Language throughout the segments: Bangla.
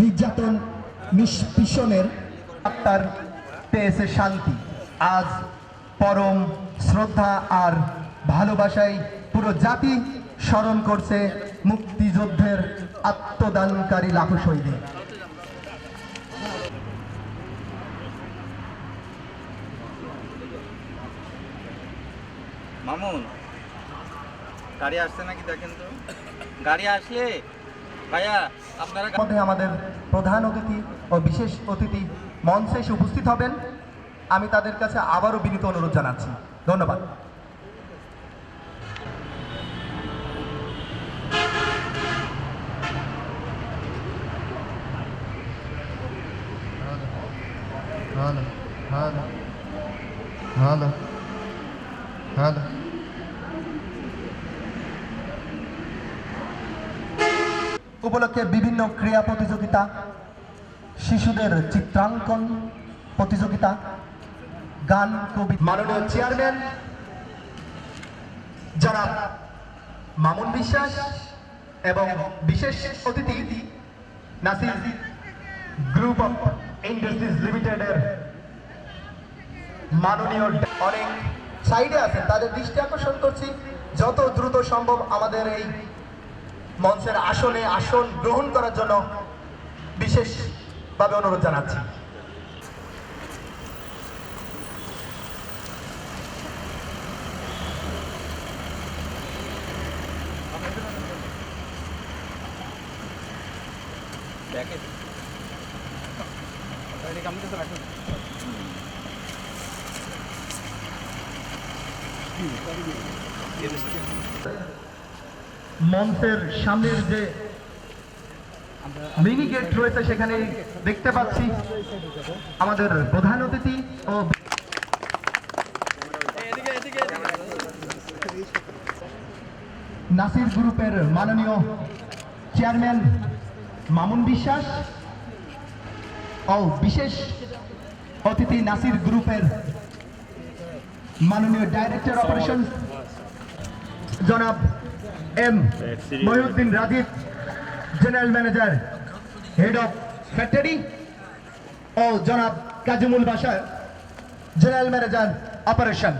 নির্যাতন নিষ্পীষণের আত্মার পেয়েছে শান্তি। আজ পরম শ্রদ্ধা আর ভালোবাসায় পুরো জাতি স্মরণ করছে মুক্তিযুদ্ধের আত্মদানকারী লাখো শহীদের। মামুন, গাড়ি আসছে নাকি দেখেন তো। গাড়ি আসলে ভাইয়া আপনারা আমাদের প্রধান অতিথি ও বিশেষ অতিথি মঞ্চে এসে উপস্থিত হবেন। আমি তাদের কাছে আবারও বিনীত অনুরোধ জানাচ্ছি। ধন্যবাদ। উপলক্ষে বিভিন্ন ক্রীড়া প্রতিযোগিতা, শিশুদের চিত্রাঙ্কন প্রতিযোগিতা, গান, কবিতা। মাননীয় চেয়ারম্যান জনাব মামুন বিশ্বাস এবং বিশেষ অতিথি নাসির গ্রুপ অফ ইন্ডাস্ট্রিজ লিমিটেডের মাননীয় অনেক সাইডে আছেন, তাদের দৃষ্টি আকর্ষণ করছি যত দ্রুত সম্ভব আমাদের এই মঞ্চের আসনে আসন গ্রহণ করার জন্য বিশেষভাবে অনুরোধ জানাচ্ছি। মঞ্চের সামনের যে মিনি গেট রয়েছে সেখানে দেখতে পাচ্ছি আমাদের প্রধান অতিথি ও নাসির গ্রুপের মাননীয় চেয়ারম্যান মামুন বিশ্বাস ও বিশেষ অতিথি নাসির গ্রুপের মাননীয় ডাইরেক্টর অপারেশন জনাব M Mohiuddin Rajib, general manager head of factory, ও জনাব Kazimul Bashar, general manager operation.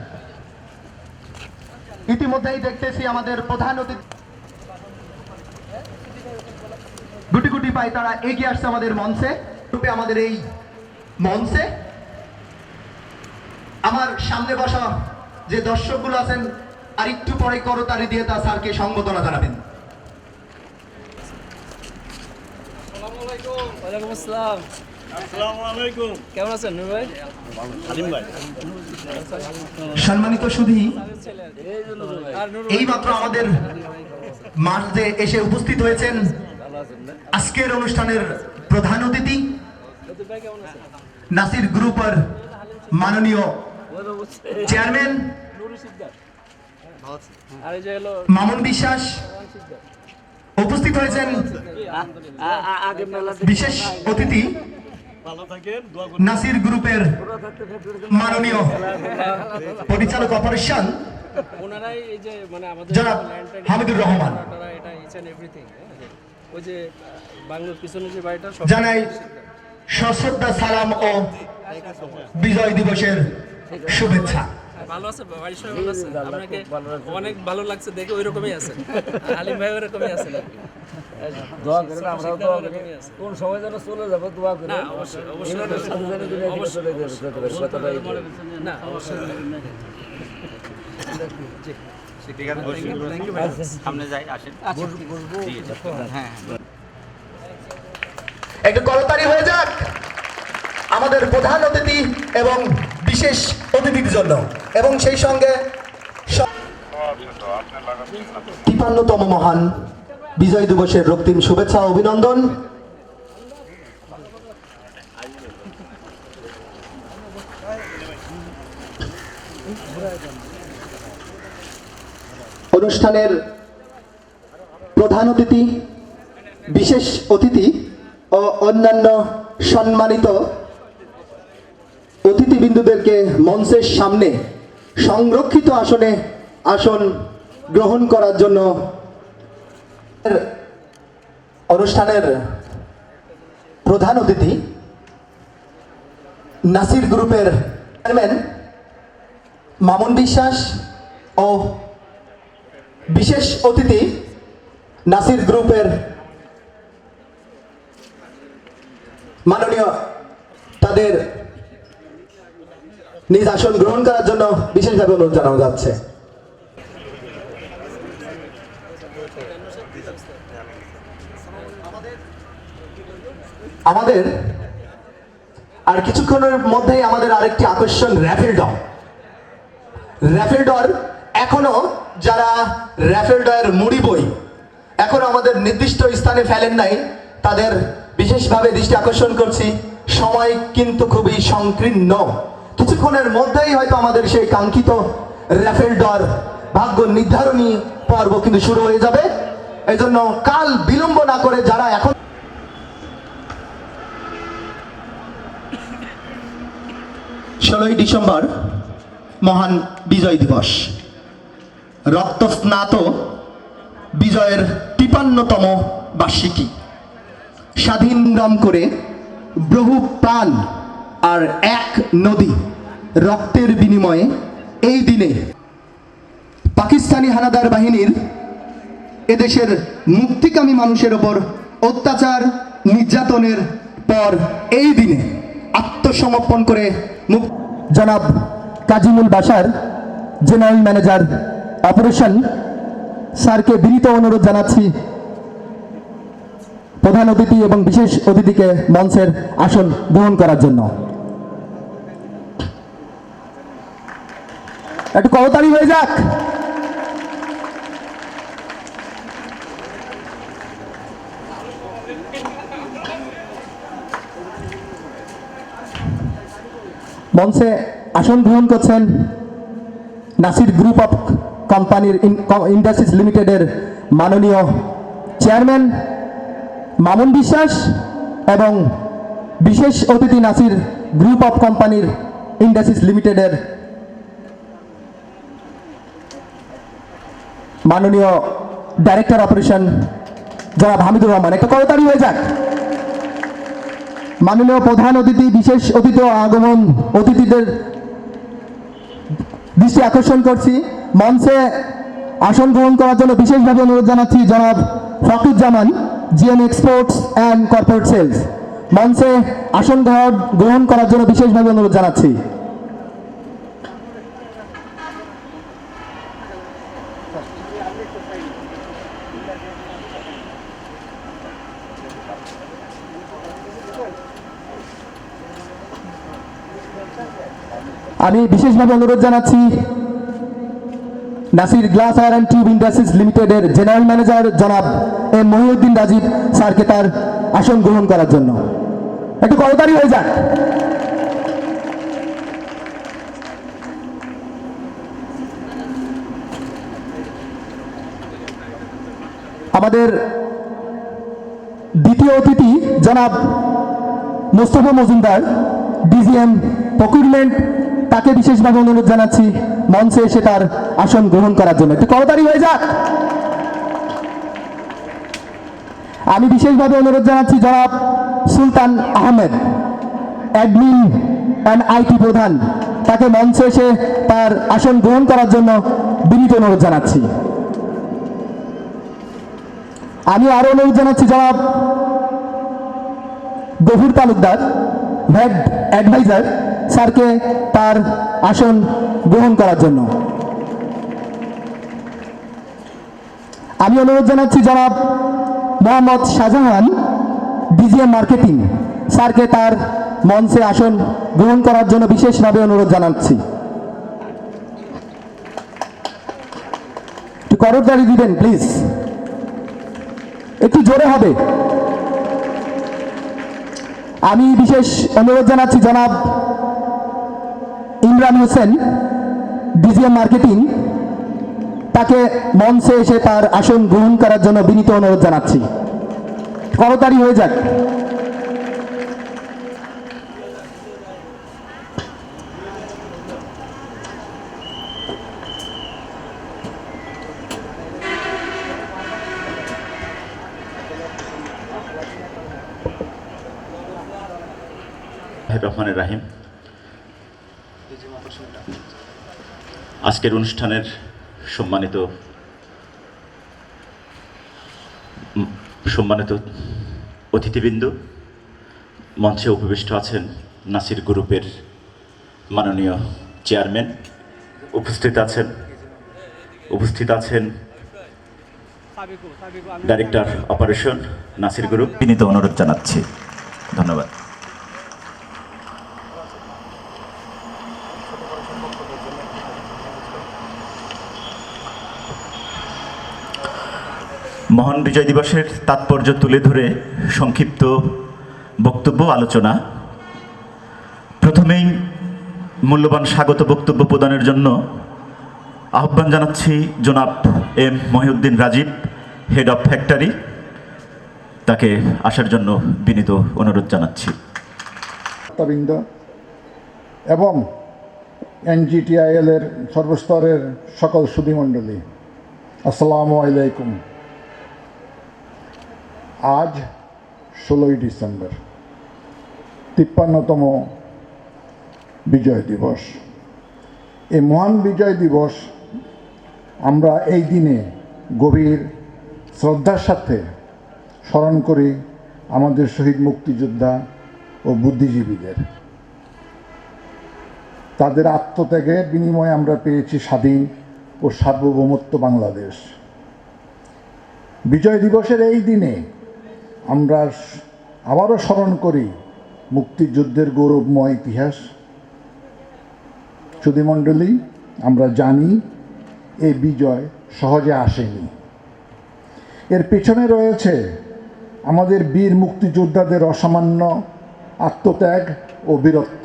ইতিমধ্যেই দেখতেছি আমাদের প্রধান অতিথি গুটি গুটি পায় তারা এগিয়ে আসছে আমাদের মঞ্চে। আমাদের এই মঞ্চে আমার সামনে বসা যে দর্শকগুলো আছেন আর একটু পরে করতালি দিয়ে তা স্যারকে সংবর্ধনা জানাবেন। কেমন আছেন ভাই? সম্মানিত সুধী, এইমাত্র আমাদের মাঝে এসে উপস্থিত হয়েছেন আজকের অনুষ্ঠানের প্রধান অতিথি নাসির গ্রুপের মাননীয় চেয়ারম্যান মামুন বিশ্বাস। উপস্থিত হয়েছেন বিশেষ অতিথি নাসির গ্রুপের মাননীয় পরিচালক অপারেশন জনাব হামিদুর রহমান। জানাই সশ্রদ্ধা সালাম ও বিজয় দিবসের শুভেচ্ছা। ভালো আছে, বাড়ির সবাই ভালো আছে? আপনাকে অনেক ভালো লাগছে দেখে, ওই রকমই আছে। আলিম ভাই ওই রকমই আছে। দোয়া করেন, আমরাও দোয়া করি কোন সময় যেন চলে যাবো, দোয়া করি। না অবশ্যই অবশ্যই না অবশ্যই। সামনে যাই, আসেন। হ্যাঁ, একটু করতালি হয়ে যাক আমাদের প্রধান অতিথি এবং বিশেষ অতিথির জন্য, এবং সেই সঙ্গে ৫৩তম মহান বিজয় দিবসের রক্তিম শুভেচ্ছা ও অভিনন্দন। অনুষ্ঠানের প্রধান অতিথি, বিশেষ অতিথি ও অন্যান্য সম্মানিত অতিথিবৃন্দদেরকে মঞ্চের সামনে সংরক্ষিত আসনে আসন গ্রহণ করার জন্য অনুষ্ঠানের প্রধান অতিথি নাসির গ্রুপের চেয়ারম্যান মামুন বিশ্বাস ও বিশেষ অতিথি নাসির গ্রুপের মাননীয় তাদের নিজ আসন গ্রহণ করার জন্য বিশেষভাবে অনুরোধ জানানো যাচ্ছে। আমাদের আর কিছুক্ষণের মধ্যেই আমাদের আরেকটি আকর্ষণ র্যাফেল ড্র। র্যাফেল ড্র এখনো যারা র্যাফেল ড্রয়ের মুড়ি বই এখনো আমাদের নির্দিষ্ট স্থানে ফেলেন নাই, তাদের বিশেষভাবে দৃষ্টি আকর্ষণ করছি। সময় কিন্তু খুবই সংকীর্ণ, কিছুক্ষণের মধ্যেই হয়তো আমাদের সেই কাঙ্ক্ষিত র্যাফেল ড্র ভাগ্য নির্ধারণী পর্ব কিন্তু শুরু হয়ে যাবে। এই জন্য কাল বিলম্ব না করে যারা এখন 16ই ডিসেম্বর মহান বিজয় দিবস, রক্তস্নাত বিজয়ের 53তম বার্ষিকী। স্বাধীন সংগ্রাম করে বহু প্রাণ আর এক নদী রক্তের বিনিময়ে এই দিনে পাকিস্তানি হানাদার বাহিনীর এদেশের মুক্তিকামী মানুষের ওপর অত্যাচার নির্যাতনের পর এই দিনে আত্মসমর্পণ করে জনাব Kazimul Bashar general manager operation স্যারকে বিনীত অনুরোধ জানাচ্ছি প্রধান অতিথি এবং বিশেষ অতিথিকে মঞ্চের আসন গ্রহণ করার জন্য। একটু করতালি হয়ে যাক। মঞ্চে আসন গ্রহণ করছেন নাসির গ্রুপ অফ কোম্পানির ইন্ডাস্ট্রিজ লিমিটেডের মাননীয় চেয়ারম্যান মামুন বিশ্বাস এবং বিশেষ অতিথি নাসির গ্রুপ অফ কোম্পানির ইন্ডাস্ট্রিজ লিমিটেডের মাননীয় ডাইরেক্টর অপারেশন জনাব হামিদুর রহমান। একটা করতালি হয়ে যাক। মাননীয় প্রধান অতিথি বিশেষ অতিথি আগমন অতিথিদের দৃষ্টি আকর্ষণ করছি। মঞ্চে আসন গ্রহণ করার জন্য বিশেষভাবে অনুরোধ জানাচ্ছি জনাব Fakhruzzaman, GM exports and corporate sales. মঞ্চে আসন গ্রহণ করার জন্য বিশেষভাবে অনুরোধ জানাচ্ছি। আমি বিশেষভাবে অনুরোধ জানাচ্ছি Nasir glass ware and tube industries লিমিটেডের জেনারেল ম্যানেজার জনাব এম মহিউদ্দিন রাজীব স্যারকে তার আসন গ্রহণ করার জন্য। একটু করতালি হয়ে যাক। আমাদের দ্বিতীয় অতিথি জনাব মোস্তফা মজুমদার, ডিজিএম প্রকিউরমেন্ট, তাকে বিশেষভাবে অনুরোধ জানাচ্ছি মঞ্চে এসে তার আসন গ্রহণ করার জন্য। একটু করতালি হয়ে যাক। আমি বিশেষভাবে অনুরোধ জানাচ্ছি জনাব Sultan Ahmed, admin and IT প্রধান, তাকে মঞ্চে এসে তার আসন গ্রহণ করার জন্য বিনীত অনুরোধ জানাচ্ছি। আমি আরো অনুরোধ জানাচ্ছি জনাব গফুর তালুকদার, হেড অ্যাডভাইজার, স্যারকে তার আসন গ্রহণ করার জন্য। আমি অনুরোধ জানাচ্ছি জনাব মোহাম্মদ শাহজাহান, ডিজিএম মার্কেটিং, স্যারকে তার মঞ্চে আসন গ্রহণ করার জন্য বিশেষভাবে অনুরোধ জানাচ্ছি। একটু করতালি দিবেন প্লিজ, একটু জোরে হবে। আমি বিশেষ অনুরোধ জানাচ্ছি জনাব ইমরান হোসেন, ডিজিএম মার্কেটিং, তাকে মঞ্চে এসে তার আসন গ্রহণ করার জন্য বিনীত অনুরোধ জানাচ্ছি। করতালি হয়ে যাক। রহমানুর রাহিম। আজকের অনুষ্ঠানের সম্মানিত অতিথিবৃন্দ, মঞ্চে উপবিষ্ট আছেন নাসির গ্রুপের মাননীয় চেয়ারম্যান, উপস্থিত আছেন ডাইরেক্টর অপারেশন নাসির গ্রুপ। বিনীত অনুরোধ জানাচ্ছি। ধন্যবাদ। মহান বিজয় দিবসের তাৎপর্য তুলে ধরে সংক্ষিপ্ত বক্তব্য আলোচনা। প্রথমেই মূল্যবান স্বাগত বক্তব্য প্রদানের জন্য আহ্বান জানাচ্ছি জনাব M Mohiuddin Rajib, head of factory. তাকে আসার জন্য বিনীত অনুরোধ জানাচ্ছি। এবং এনজিটিআইএল এর সর্বস্তরের সকল সুধীমণ্ডলী, আসসালামু আলাইকুম। আজ 16ই ডিসেম্বর, 53তম বিজয় দিবস। এই মহান বিজয় দিবস আমরা এই দিনে গভীর শ্রদ্ধার সাথে স্মরণ করি আমাদের শহীদ মুক্তিযোদ্ধা ও বুদ্ধিজীবীদের। তাদের আত্মত্যাগের বিনিময়ে আমরা পেয়েছি স্বাধীন ও সার্বভৌমত্ব বাংলাদেশ। বিজয় দিবসের এই দিনে আমরা আবারও স্মরণ করি মুক্তিযুদ্ধের গৌরবময় ইতিহাস। সুধীমণ্ডলী, আমরা জানি এই বিজয় সহজে আসেনি। এর পেছনে রয়েছে আমাদের বীর মুক্তিযোদ্ধাদের অসামান্য আত্মত্যাগ ও বীরত্ব।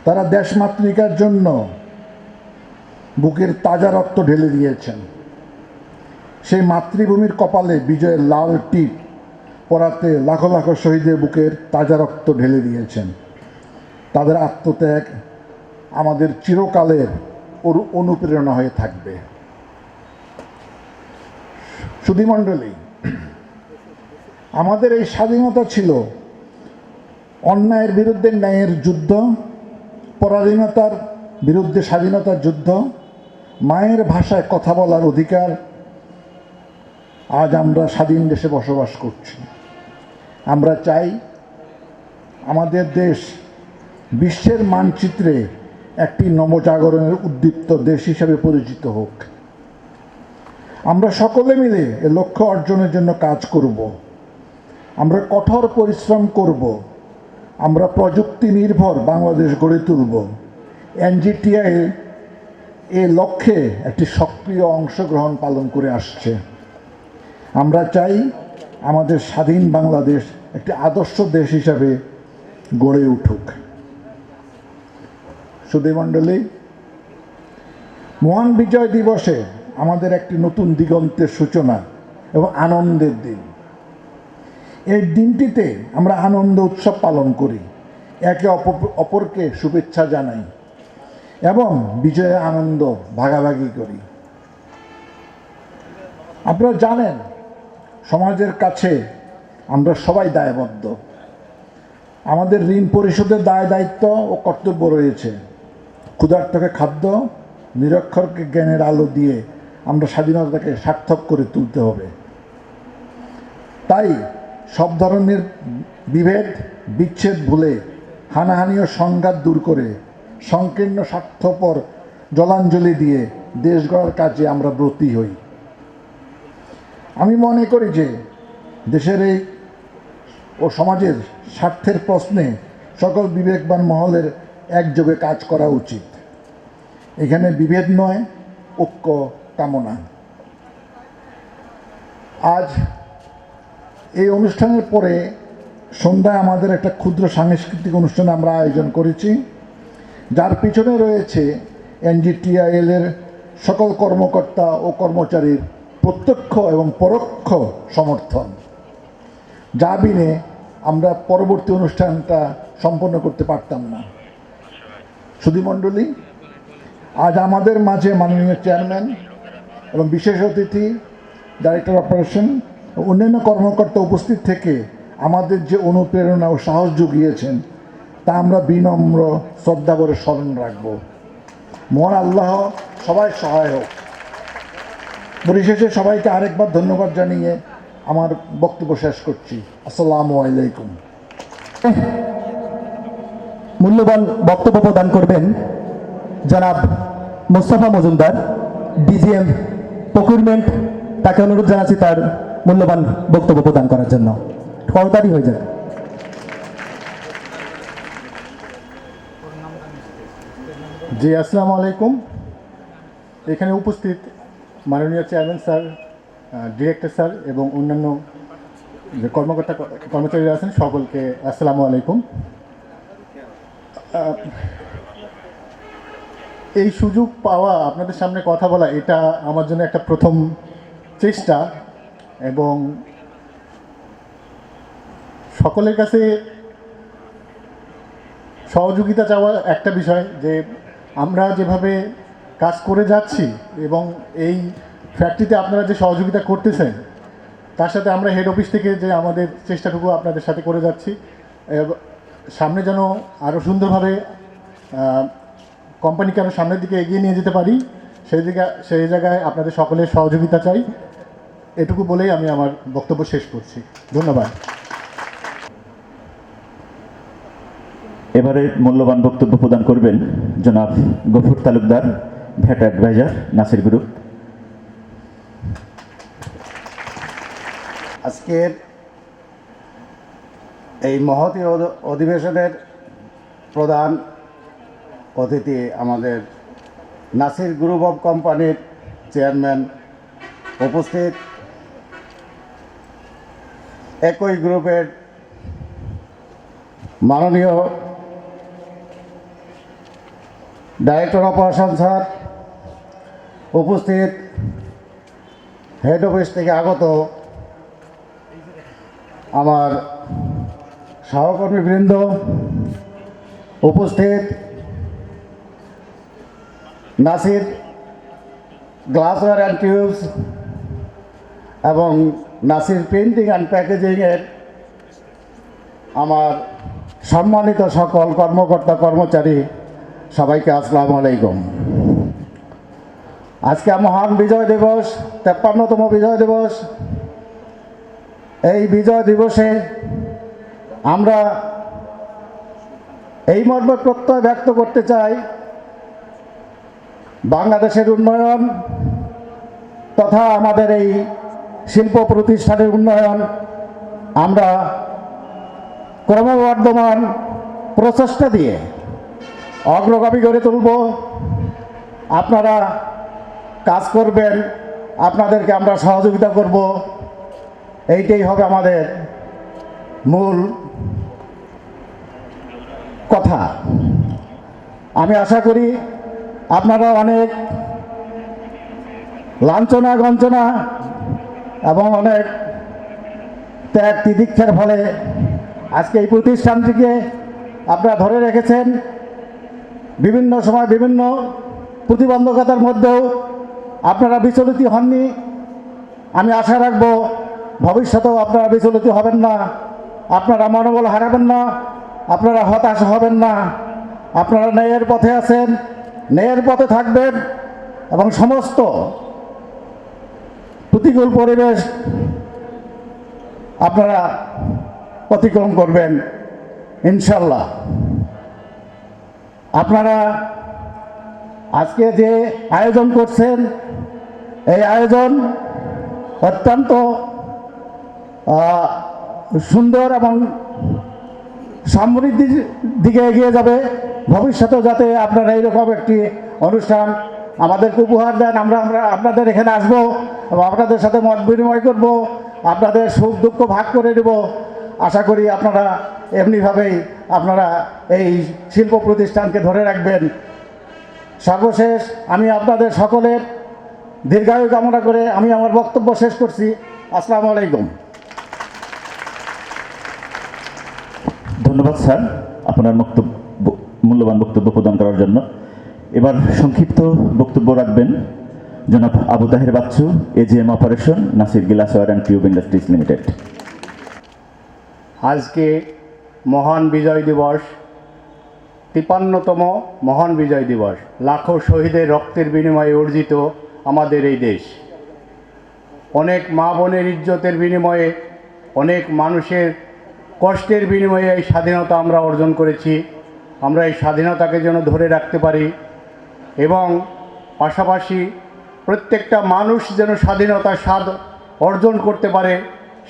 তারা দেশমাতৃকার জন্য বুকের তাজা রক্ত ঢেলে দিয়েছেন। সেই মাতৃভূমির কপালে বিজয়ের লাল টিপ পরাতে লাখো লাখো শহীদের বুকের তাজা রক্ত ঢেলে দিয়েছেন। তাদের আত্মত্যাগ আমাদের চিরকালের অনুপ্রেরণা হয়ে থাকবে। সুধীমণ্ডলী, আমাদের এই স্বাধীনতা ছিল অন্যায়ের বিরুদ্ধে ন্যায়ের যুদ্ধ, পরাধীনতার বিরুদ্ধে স্বাধীনতার যুদ্ধ, মায়ের ভাষায় কথা বলার অধিকার। আজ আমরা স্বাধীন দেশে বসবাস করছি। আমরা চাই আমাদের দেশ বিশ্বের মানচিত্রে একটি নবজাগরণের উদ্দীপ্ত দেশ হিসাবে পরিচিত হোক। আমরা সকলে মিলে এ লক্ষ্য অর্জনের জন্য কাজ করব। আমরা কঠোর পরিশ্রম করব। আমরা প্রযুক্তি নির্ভর বাংলাদেশ গড়ে তুলব। এনজিটিআই এ লক্ষ্যে একটি সক্রিয় অংশগ্রহণ পালন করে আসছে। আমরা চাই আমাদের স্বাধীন বাংলাদেশ একটি আদর্শ দেশ হিসাবে গড়ে উঠুক। সুধীমণ্ডলী, মহান বিজয় দিবসে আমাদের একটি নতুন দিগন্তের সূচনা এবং আনন্দের দিন। এই দিনটিতে আমরা আনন্দ উৎসব পালন করি, একে অপরকে শুভেচ্ছা জানাই এবং বিজয়ের আনন্দ ভাগাভাগি করি। আপনারা জানেন, সমাজের কাছে আমরা সবাই দায়বদ্ধ। আমাদের ঋণ পরিশোধের দায় দায়িত্ব ও কর্তব্য রয়েছে। ক্ষুধার্তকে খাদ্য, নিরক্ষরকে জ্ঞানের আলো দিয়ে আমরা স্বাধীনতাকে সার্থক করে তুলতে হবে। তাই সব ধরনের বিভেদ বিচ্ছেদ ভুলে হানাহানি ও সংঘাত দূর করে সংকীর্ণ স্বার্থপর জলাঞ্জলি দিয়ে দেশ গড়ার কাজে আমরা ব্রতী হই। আমি মনে করি যে দেশের এই ও সমাজের স্বার্থের প্রশ্নে সকল বিবেকবান মহলের একযোগে কাজ করা উচিত। এখানে বিভেদ নয়, ঐক্য কামনা। আজ এই অনুষ্ঠানের পরে সন্ধ্যায় আমাদের একটা ক্ষুদ্র সাংস্কৃতিক অনুষ্ঠান আমরা আয়োজন করেছি, যার পিছনে রয়েছে এনজিটিআইএল এর সকল কর্মকর্তা ও কর্মচারীর প্রত্যক্ষ এবং পরোক্ষ সমর্থন। যা বিনে আমরা পরবর্তী অনুষ্ঠানটা সম্পন্ন করতে পারতাম না। সুধীমণ্ডলী, আজ আমাদের মাঝে মাননীয় চেয়ারম্যান এবং বিশেষ অতিথি ডাইরেক্টর অপারেশন ও অন্যান্য কর্মকর্তা উপস্থিত থেকে আমাদের যে অনুপ্রেরণা ও সাহস জুগিয়েছেন তা আমরা বিনম্র শ্রদ্ধা করে স্মরণ রাখব। মহান আল্লাহ সবাই সহায় হোক। পরিশেষে সবাইকে আরেকবার ধন্যবাদ জানিয়ে আমার বক্তব্য শেষ করছি। আসসালামু আলাইকুম। মূল্যবান বক্তব্য প্রদান করবেন জনাব মোস্তফা মজুমদার, ডিজিএম প্রকিউরমেন্ট। তাকে অনুরোধ জানাচ্ছি তার মূল্যবান বক্তব্য প্রদান করার জন্য। তাড়াতাড়ি হয়ে যাবে। জি, আসসালামু আলাইকুম। এখানে উপস্থিত মাননীয় চেয়ারম্যান স্যার, ডিরেক্টর স্যার এবং অন্যান্য যে কর্মচারীরা আছেন সকলকে আসসালামু আলাইকুম। এই সুযোগ পাওয়া, আপনাদের সামনে কথা বলা, এটা আমার জন্য একটা প্রথম চেষ্টা এবং সকলের কাছে সহযোগিতা চাওয়া একটা বিষয়, যে আমরা যেভাবে কাজ করে যাচ্ছি এবং এই ফ্যাক্টরিতে আপনারা যে সহযোগিতা করতেছেন তার সাথে আমরা হেড অফিস থেকে যে আমাদের চেষ্টাটুকু আপনাদের সাথে করে যাচ্ছি, সামনে যেন আরও সুন্দরভাবে কোম্পানিকে আরও সামনের দিকে এগিয়ে নিয়ে যেতে পারি, সেই জায়গায় আপনাদের সকলের সহযোগিতা চাই। এটুকু বলেই আমি আমার বক্তব্য শেষ করছি। ধন্যবাদ। এবারে মূল্যবান বক্তব্য প্রদান করবেন জনাব Gafur Talukdar, VAT adviser, Nasir group. আজকের এই মহতী অধিবেশনের প্রধান অতিথি আমাদের নাসির গ্রুপ অফ কোম্পানির চেয়ারম্যান, উপস্থিত একই গ্রুপের মাননীয় ডাইরেক্টর অপারেশন স্যার, উপস্থিত হেড অফিস থেকে আগত আমার সহকর্মীবৃন্দ, উপস্থিত নাসির গ্লাসওয়্যার অ্যান্ড টিউবস এবং নাসির প্রিন্টিং অ্যান্ড প্যাকেজিংয়ের আমার সম্মানিত সকল কর্মকর্তা কর্মচারী, সবাইকে আসসালামু আলাইকুম। আজকে মহান বিজয় দিবস, 53তম বিজয় দিবস। এই বিজয় দিবসে আমরা এই মর্মে প্রত্যয় ব্যক্ত করতে চাই, বাংলাদেশের উন্নয়ন তথা আমাদের এই শিল্প প্রতিষ্ঠানের উন্নয়ন আমরা ক্রমবর্ধমান প্রচেষ্টা দিয়ে অগ্রগামী করে তুলব। আপনারা কাজ করবেন, আপনাদেরকে আমরা সহযোগিতা করব, এইটাই হবে আমাদের মূল কথা। আমি আশা করি আপনারা অনেক লাঞ্ছনা গঞ্চনা এবং অনেক ত্যাগ তিতিক্ষার ফলে আজকে এই প্রতিষ্ঠানটিকে আপনারা ধরে রেখেছেন। বিভিন্ন সময় বিভিন্ন প্রতিবন্ধকতার মধ্যেও আপনারা বিচলিত হননি। আমি আশা রাখব ভবিষ্যতেও আপনারা বিচলিত হবেন না, আপনারা মনোবল হারাবেন না, আপনারা হতাশ হবেন না। আপনারা ন্যায়ের পথে আছেন, ন্যায়ের পথে থাকবেন এবং সমস্ত প্রতিকূল পরিবেশ আপনারা অতিক্রম করবেন ইনশাল্লাহ। আপনারা আজকে যে আয়োজন করছেন, এই আয়োজন অত্যন্ত সুন্দর এবং সমৃদ্ধির দিকে এগিয়ে যাবে। ভবিষ্যতেও যাতে আপনারা এইরকম একটি অনুষ্ঠান আমাদেরকে উপহার দেন, আমরা আপনাদের এখানে আসব এবং আপনাদের সাথে মত বিনিময় করব, আপনাদের সুখ দুঃখ ভাগ করে দেব। আশা করি আপনারা এমনিভাবেই আপনারা এই শিল্প প্রতিষ্ঠানকে ধরে রাখবেন। সর্বশেষ আমি আপনাদের সকলের দীর্ঘায়ু কামনা করে আমি আমার বক্তব্য শেষ করছি। আসসালামু আলাইকুম। ধন্যবাদ স্যার আপনার মূল্যবান বক্তব্য প্রদান করার জন্য। এবার সংক্ষিপ্ত বক্তব্য রাখবেন জনাব Abu Taher Bachchu, AGM operation, Nasir glassware and tube industries limited. আজকে মহান বিজয় দিবস, 53তম মহান বিজয় দিবস। লাখো শহীদের রক্তের বিনিময়ে অর্জিত আমাদের এই দেশ, অনেক মা বোনের ইজ্জতের বিনিময়ে, অনেক মানুষের কষ্টের বিনিময়ে এই স্বাধীনতা আমরা অর্জন করেছি। আমরা এই স্বাধীনতাকে যেন ধরে রাখতে পারি এবং পাশাপাশি প্রত্যেকটা মানুষ যেন স্বাধীনতার স্বাদ অর্জন করতে পারে,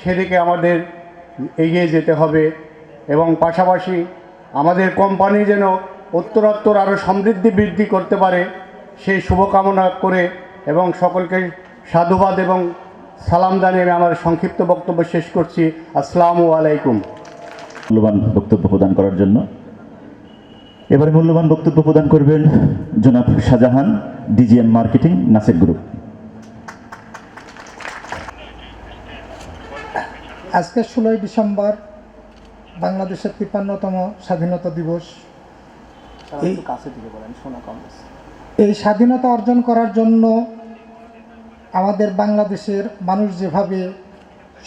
সেদিকে আমাদের এগিয়ে যেতে হবে। এবং পাশাপাশি আমাদের কোম্পানি যেন উত্তরোত্তর আরও সমৃদ্ধি বৃদ্ধি করতে পারে, সেই শুভকামনা করে এবং সকলকে সাধুবাদ এবং সালাম জানিয়ে আমি আমার সংক্ষিপ্ত বক্তব্য শেষ করছি। আসসালামু আলাইকুম। মূল্যবান বক্তব্য প্রদান করার জন্য এবারে মূল্যবান বক্তব্য প্রদান করবেন জনাব Shahjahan, DGM marketing, Nasir group. আজকে 16ই ডিসেম্বর বাংলাদেশের 53তম স্বাধীনতা দিবস। এই স্বাধীনতা অর্জন করার জন্য আমাদের বাংলাদেশের মানুষ যেভাবে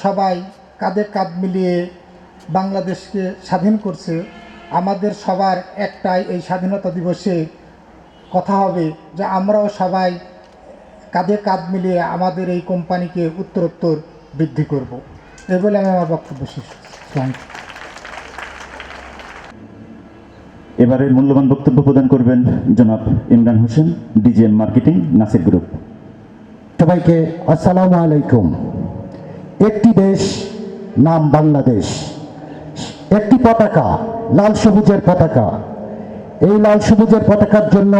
সবাই কাঁধে কাঁধ মিলিয়ে বাংলাদেশকে স্বাধীন করছে, আমাদের সবার একটাই এই স্বাধীনতা দিবসে কথা হবে যে আমরাও সবাই কাঁধে কাঁধ মিলিয়ে আমাদের এই কোম্পানিকে উত্তরোত্তর বৃদ্ধি করব। এই বলে আমি আমার বক্তব্য শেষ করছি। এবারে মূল্যবান বক্তব্য প্রদান করবেন জনাব Imran Hossain, DGM marketing, Nasir group. সবাইকে আসসালামু আলাইকুম। একটি দেশ, নাম বাংলাদেশ, একটি পতাকা, লাল সবুজের পতাকা। এই লাল সবুজের পতাকার জন্য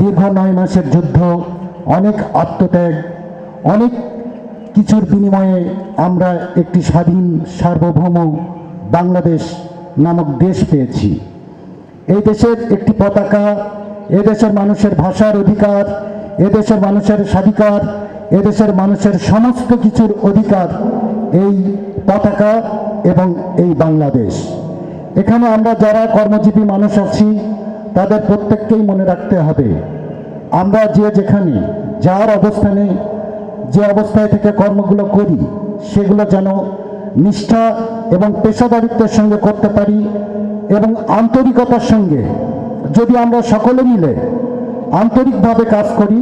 দীর্ঘ 9 মাসের যুদ্ধ, অনেক আত্মত্যাগ, অনেক কিছুর বিনিময়ে আমরা একটি স্বাধীন সার্বভৌম বাংলাদেশ নামক দেশ পেয়েছি। এই দেশের একটি পতাকা, এদেশের মানুষের ভাষার অধিকার, এদেশের মানুষের স্বাধিকার, এদেশের মানুষের সমস্ত কিছুর অধিকার এই পতাকা এবং এই বাংলাদেশ। এখানে আমরা যারা কর্মজীবী মানুষ আছি তাদের প্রত্যেককেই মনে রাখতে হবে, আমরা যে যেখানে যার অবস্থানে যে অবস্থায় থেকে কর্মগুলো করি সেগুলো যেন নিষ্ঠা এবং পেশাদারিত্বের সঙ্গে করতে পারি এবং আন্তরিকতার সঙ্গে। যদি আমরা সকলে মিলে আন্তরিকভাবে কাজ করি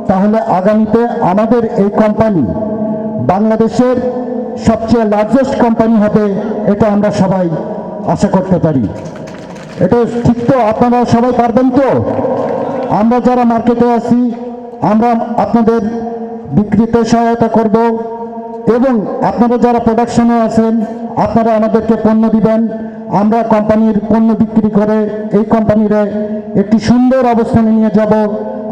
তাহলে আগামীতে আমাদের এই কোম্পানি বাংলাদেশের সবচেয়ে লার্জেস্ট কোম্পানি হবে, এটা আমরা সবাই আশা করতে পারি। এটা ঠিক তো? আপনারা সবাই পারবেন তো? আমরা যারা মার্কেটে আছি আমরা আপনাদের বিক্রিতে সহায়তা করব এবং আপনারা যারা প্রোডাকশনে আছেন আপনারা আমাদেরকে পণ্য দিবেন। আমরা কোম্পানির পণ্য বিক্রি করে এই কোম্পানির একটি সুন্দর অবস্থানে নিয়ে যাব।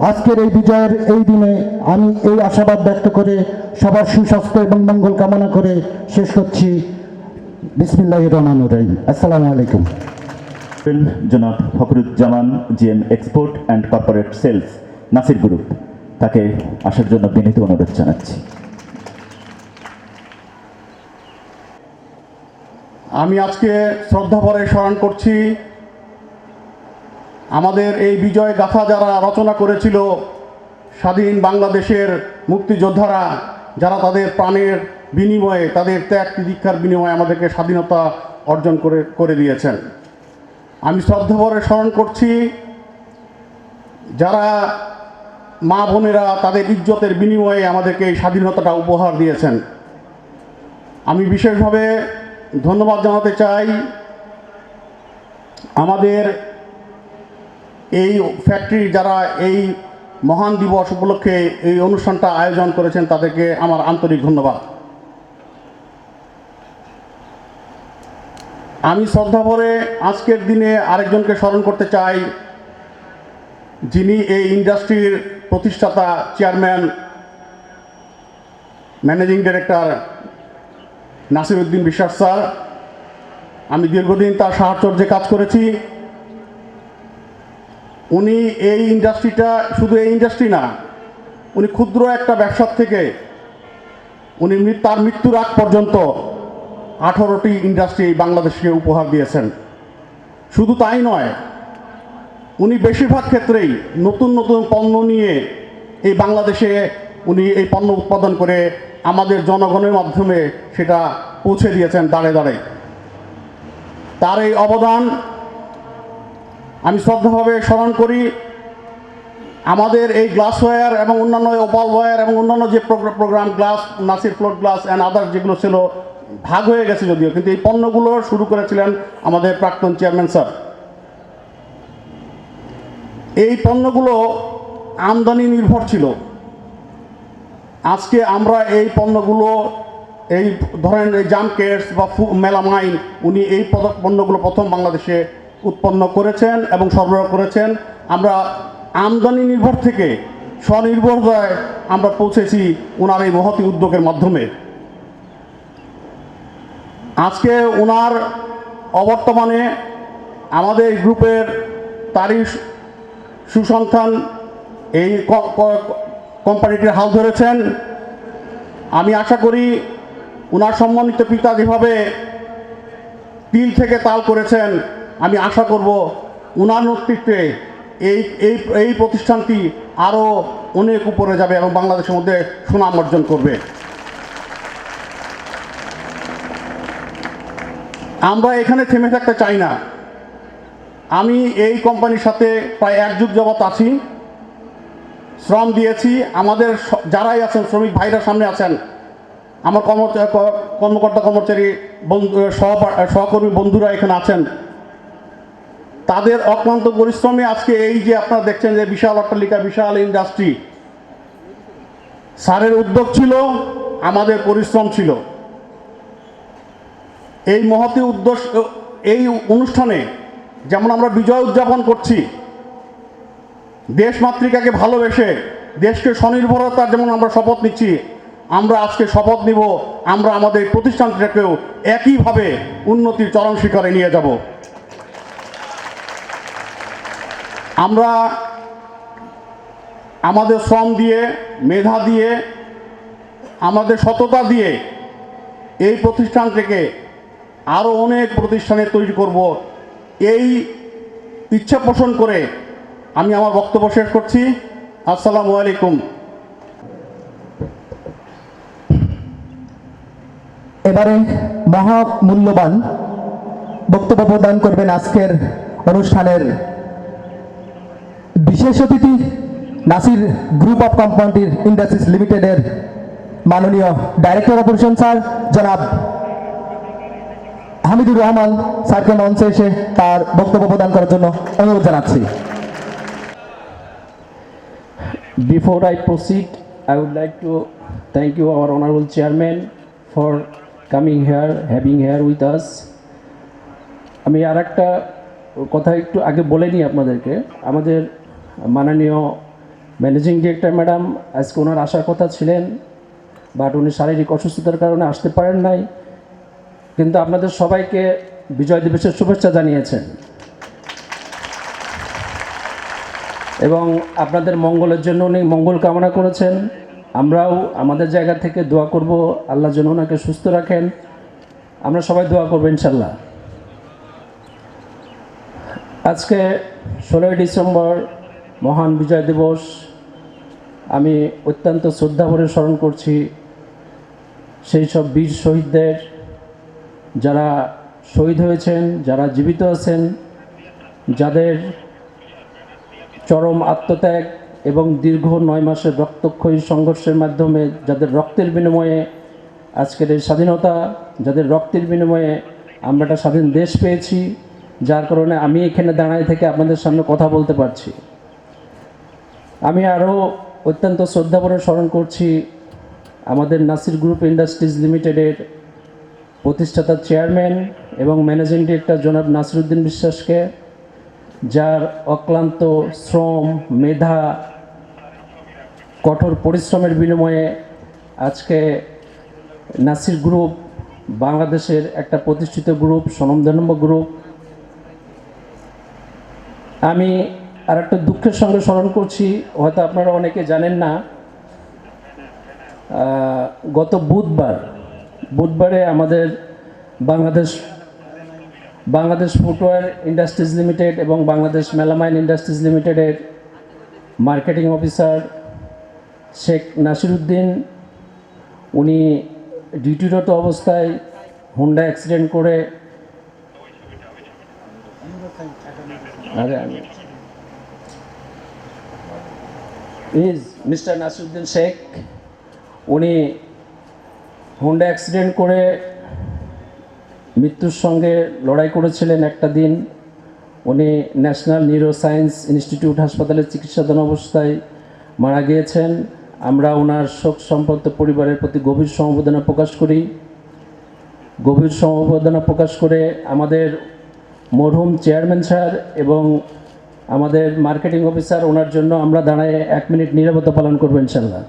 আজকের এই বিজয়ের এই দিনে আমি এই আশাবাদ ব্যক্ত করে সবার সুস্বাস্থ্য এবং মঙ্গল কামনা করে শেষ করছি। বিসমিল্লাহির রহমানির রহিম। আসসালামু আলাইকুম। জনাব Fakhruzzaman, GM export and corporate sales, Nasir group, তাকে আসার জন্য বিনীত অনুরোধ জানাচ্ছি। আমি আজকে শ্রদ্ধাভরে স্মরণ করছি আমাদের এই বিজয় গাথা যারা রচনা করেছিল, স্বাধীন বাংলাদেশের মুক্তিযোদ্ধারা, যারা তাদের প্রাণের বিনিময়ে, তাদের ত্যাগ তিতিক্ষার বিনিময়ে আমাদেরকে স্বাধীনতা অর্জন করে দিয়েছেন। আমি শ্রদ্ধাভরে স্মরণ করছি যারা মা বোনেরা তাদের ইজ্জতের বিনিময়ে আমাদেরকে এই স্বাধীনতাটা উপহার দিয়েছেন। আমি বিশেষভাবে ধন্যবাদ জানাতে চাই আমাদের এই ফ্যাক্টরি যারা এই মহান দিবস উপলক্ষে এই অনুষ্ঠানটা আয়োজন করেছেন, তাদেরকে আমার আন্তরিক ধন্যবাদ। আমি শ্রদ্ধাভরে আজকের দিনে আরেকজনকে স্মরণ করতে চাই, যিনি এই ইন্ডাস্ট্রির প্রতিষ্ঠাতা, chairman, managing director Nasir Uddin বিশ্বাস স্যার। আমি দীর্ঘদিন তার সাহচর্যে কাজ করেছি। উনি এই ইন্ডাস্ট্রিটা, শুধু এই ইন্ডাস্ট্রি না, উনি ক্ষুদ্র একটা ব্যবসার থেকে উনি তার মৃত্যুর আগ পর্যন্ত 18টি ইন্ডাস্ট্রি বাংলাদেশকে উপহার দিয়েছেন। শুধু তাই নয়, উনি বেশিরভাগ ক্ষেত্রেই নতুন নতুন পণ্য নিয়ে এই বাংলাদেশে উনি এই পণ্য উৎপাদন করে আমাদের জনগণের মাধ্যমে সেটা পৌঁছে দিয়েছেন দাঁড়ে দাঁড়ে। তার এই অবদান আমি শ্রদ্ধাভাবে স্মরণ করি। আমাদের এই গ্লাসওয়্যার এবং অন্যান্য ওপাল ওয়্যার এবং অন্যান্য যে programme glass, Nasir float glass and other যেগুলো ছিল ভাগ হয়ে গেছে যদিও, কিন্তু এই পণ্যগুলো শুরু করেছিলেন আমাদের প্রাক্তন চেয়ারম্যান স্যার। এই পণ্যগুলো আমদানি নির্ভর ছিল। আজকে আমরা এই পণ্যগুলো, এই ধরেন এই জামকেটস বা মেলামাইন, উনি এই পণ্যগুলো প্রথম বাংলাদেশে উৎপন্ন করেছেন এবং সরবরাহ করেছেন। আমরা আমদানি নির্ভর থেকে স্বনির্ভরতায় আমরা পৌঁছেছি ওনার এই মহতী উদ্যোগের মাধ্যমে। আজকে ওনার অবর্তমানে আমাদের গ্রুপের তারই সুসন্তান এই কোম্পানিটির হাল ধরেছেন। আমি আশা করি ওনার সম্মানিত পিতা যেভাবে তিল থেকে তাল করেছেন, আমি আশা করব ওনার নেতৃত্বে এই প্রতিষ্ঠানটি আরও অনেক উপরে যাবে এবং বাংলাদেশের মধ্যে সুনাম অর্জন করবে। আমরা এখানে থেমে থাকতে চাই না। আমি এই কোম্পানির সাথে প্রায় 1 যুগ যাবৎ আছি, শ্রম দিয়েছি। আমাদের যারাই আছেন, শ্রমিক ভাইরা সামনে আছেন, আমার কর্মকর্তা কর্মচারী সহকর্মী বন্ধুরা এখানে আছেন, তাদের অক্লান্ত পরিশ্রমে আজকে এই যে আপনারা দেখছেন যে বিশাল অট্টালিকা, বিশাল ইন্ডাস্ট্রি, স্যারের উদ্যোগ ছিল, আমাদের পরিশ্রম ছিল। এই মহতী উদ্দেশ্য, এই অনুষ্ঠানে যেমন আমরা বিজয় উদযাপন করছি, দেশমাতৃকাকে ভালোবেসে দেশকে স্বনির্ভরতার যেমন আমরা শপথ নিচ্ছি, আমরা আজকে শপথ নিব আমরা আমাদের প্রতিষ্ঠানটাকেও একইভাবে উন্নতির চরম শিখরে নিয়ে যাব। আমরা আমাদের শ্রম দিয়ে, মেধা দিয়ে, আমাদের সততা দিয়ে এই প্রতিষ্ঠান থেকে আরও অনেক প্রতিষ্ঠানে তৈরি করব, এই ইচ্ছা পোষণ করে আমি আমার বক্তব্য শেষ করছি। আসসালামু আলাইকুম। এবারে মহামূল্যবান বক্তব্য প্রদান করবেন আজকের অনুষ্ঠানের বিশেষ অতিথি, নাসির গ্রুপ অফ কোম্পানির ইন্ডাস্ট্রিজ লিমিটেডের মাননীয় ডাইরেক্টর অপারেশন স্যার জনাব হামিদুর রহমান স্যারকে মঞ্চে এসে তার বক্তব্য প্রদান করার জন্য অনুরোধ জানাচ্ছি। Before I proceed, I would like to thank you, our honorable chairman, for coming here, having here with us. আমি আর একটা কথা একটু আগে বলে নিই আপনাদেরকে। আমাদের মাননীয় ম্যানেজিং ডিরেক্টর ম্যাডাম আজকে ওনার আসার কথা ছিলেন, বাট উনি শারীরিক অসুস্থতার কারণে আসতে পারেন নাই, কিন্তু আপনাদের সবাইকে বিজয় দিবসের শুভেচ্ছা জানিয়েছেন এবং আপনাদের মঙ্গলের জন্য উনি মঙ্গল কামনা করেছেন। আমরাও আমাদের জায়গা থেকে দোয়া করব আল্লাহ যেন ওনাকে সুস্থ রাখেন। আমরা সবাই দোয়া করব ইনশাল্লাহ। আজকে 16ই ডিসেম্বর মহান বিজয় দিবস। আমি অত্যন্ত শ্রদ্ধা ভরে স্মরণ করছি সেই সব বীর শহীদদের, যারা শহীদ হয়েছেন, যারা জীবিত আছেন, যাদের চরম আত্মত্যাগ এবং দীর্ঘ 9 মাসের রক্তক্ষয়ী সংঘর্ষের মাধ্যমে, যাদের রক্তের বিনিময়ে আজকের এই স্বাধীনতা, যাদের রক্তের বিনিময়ে আমরা একটা স্বাধীন দেশ পেয়েছি, যার কারণে আমি এখানে দাঁড়ায় থেকে আপনাদের সামনে কথা বলতে পারছি। আমি আরও অত্যন্ত শ্রদ্ধাভরে স্মরণ করছি আমাদের নাসির গ্রুপ ইন্ডাস্ট্রিজ লিমিটেডের প্রতিষ্ঠাতা চেয়ারম্যান এবং ম্যানেজিং ডিরেক্টর জনাব নাসিরউদ্দিন বিশ্বাসকে, যার অক্লান্ত শ্রম, মেধা, কঠোর পরিশ্রমের বিনিময়ে আজকে নাসির গ্রুপ বাংলাদেশের একটা প্রতিষ্ঠিত গ্রুপ, স্বনামধন্য গ্রুপ। আমি আর একটা দুঃখের সঙ্গে স্মরণ করছি, হয়তো আপনারা অনেকে জানেন না, গত বুধবারে আমাদের বাংলাদেশ ফুটওয়্যার ইন্ডাস্ট্রিজ লিমিটেড এবং বাংলাদেশ মেলামাইন ইন্ডাস্ট্রিজ লিমিটেডের মার্কেটিং অফিসার শেখ নাসিরউদ্দিন, উনি ডিউটিরত অবস্থায় হুন্ডা অ্যাক্সিডেন্ট করে ইজ মিস্টার নাসিরউদ্দিন শেখ। উনি হোন্ডা অ্যাক্সিডেন্ট করে মৃত্যুর সঙ্গে লড়াই করেছিলেন একটা দিন। উনি ন্যাশনাল নিউরো সায়েন্স ইনস্টিটিউট হাসপাতালে চিকিৎসাধীন অবস্থায় মারা গিয়েছেন। আমরা ওনার শোক সম্পর্ক পরিবারের প্রতি গভীর সমবেদনা প্রকাশ করি। গভীর সমবেদনা প্রকাশ করে আমাদের মরহুম চেয়ারম্যান স্যার এবং আমাদের মার্কেটিং অফিসার ওনার জন্য আমরা দাঁড়ায় 1 মিনিট নীরবতা পালন করবো ইনশাল্লাহ।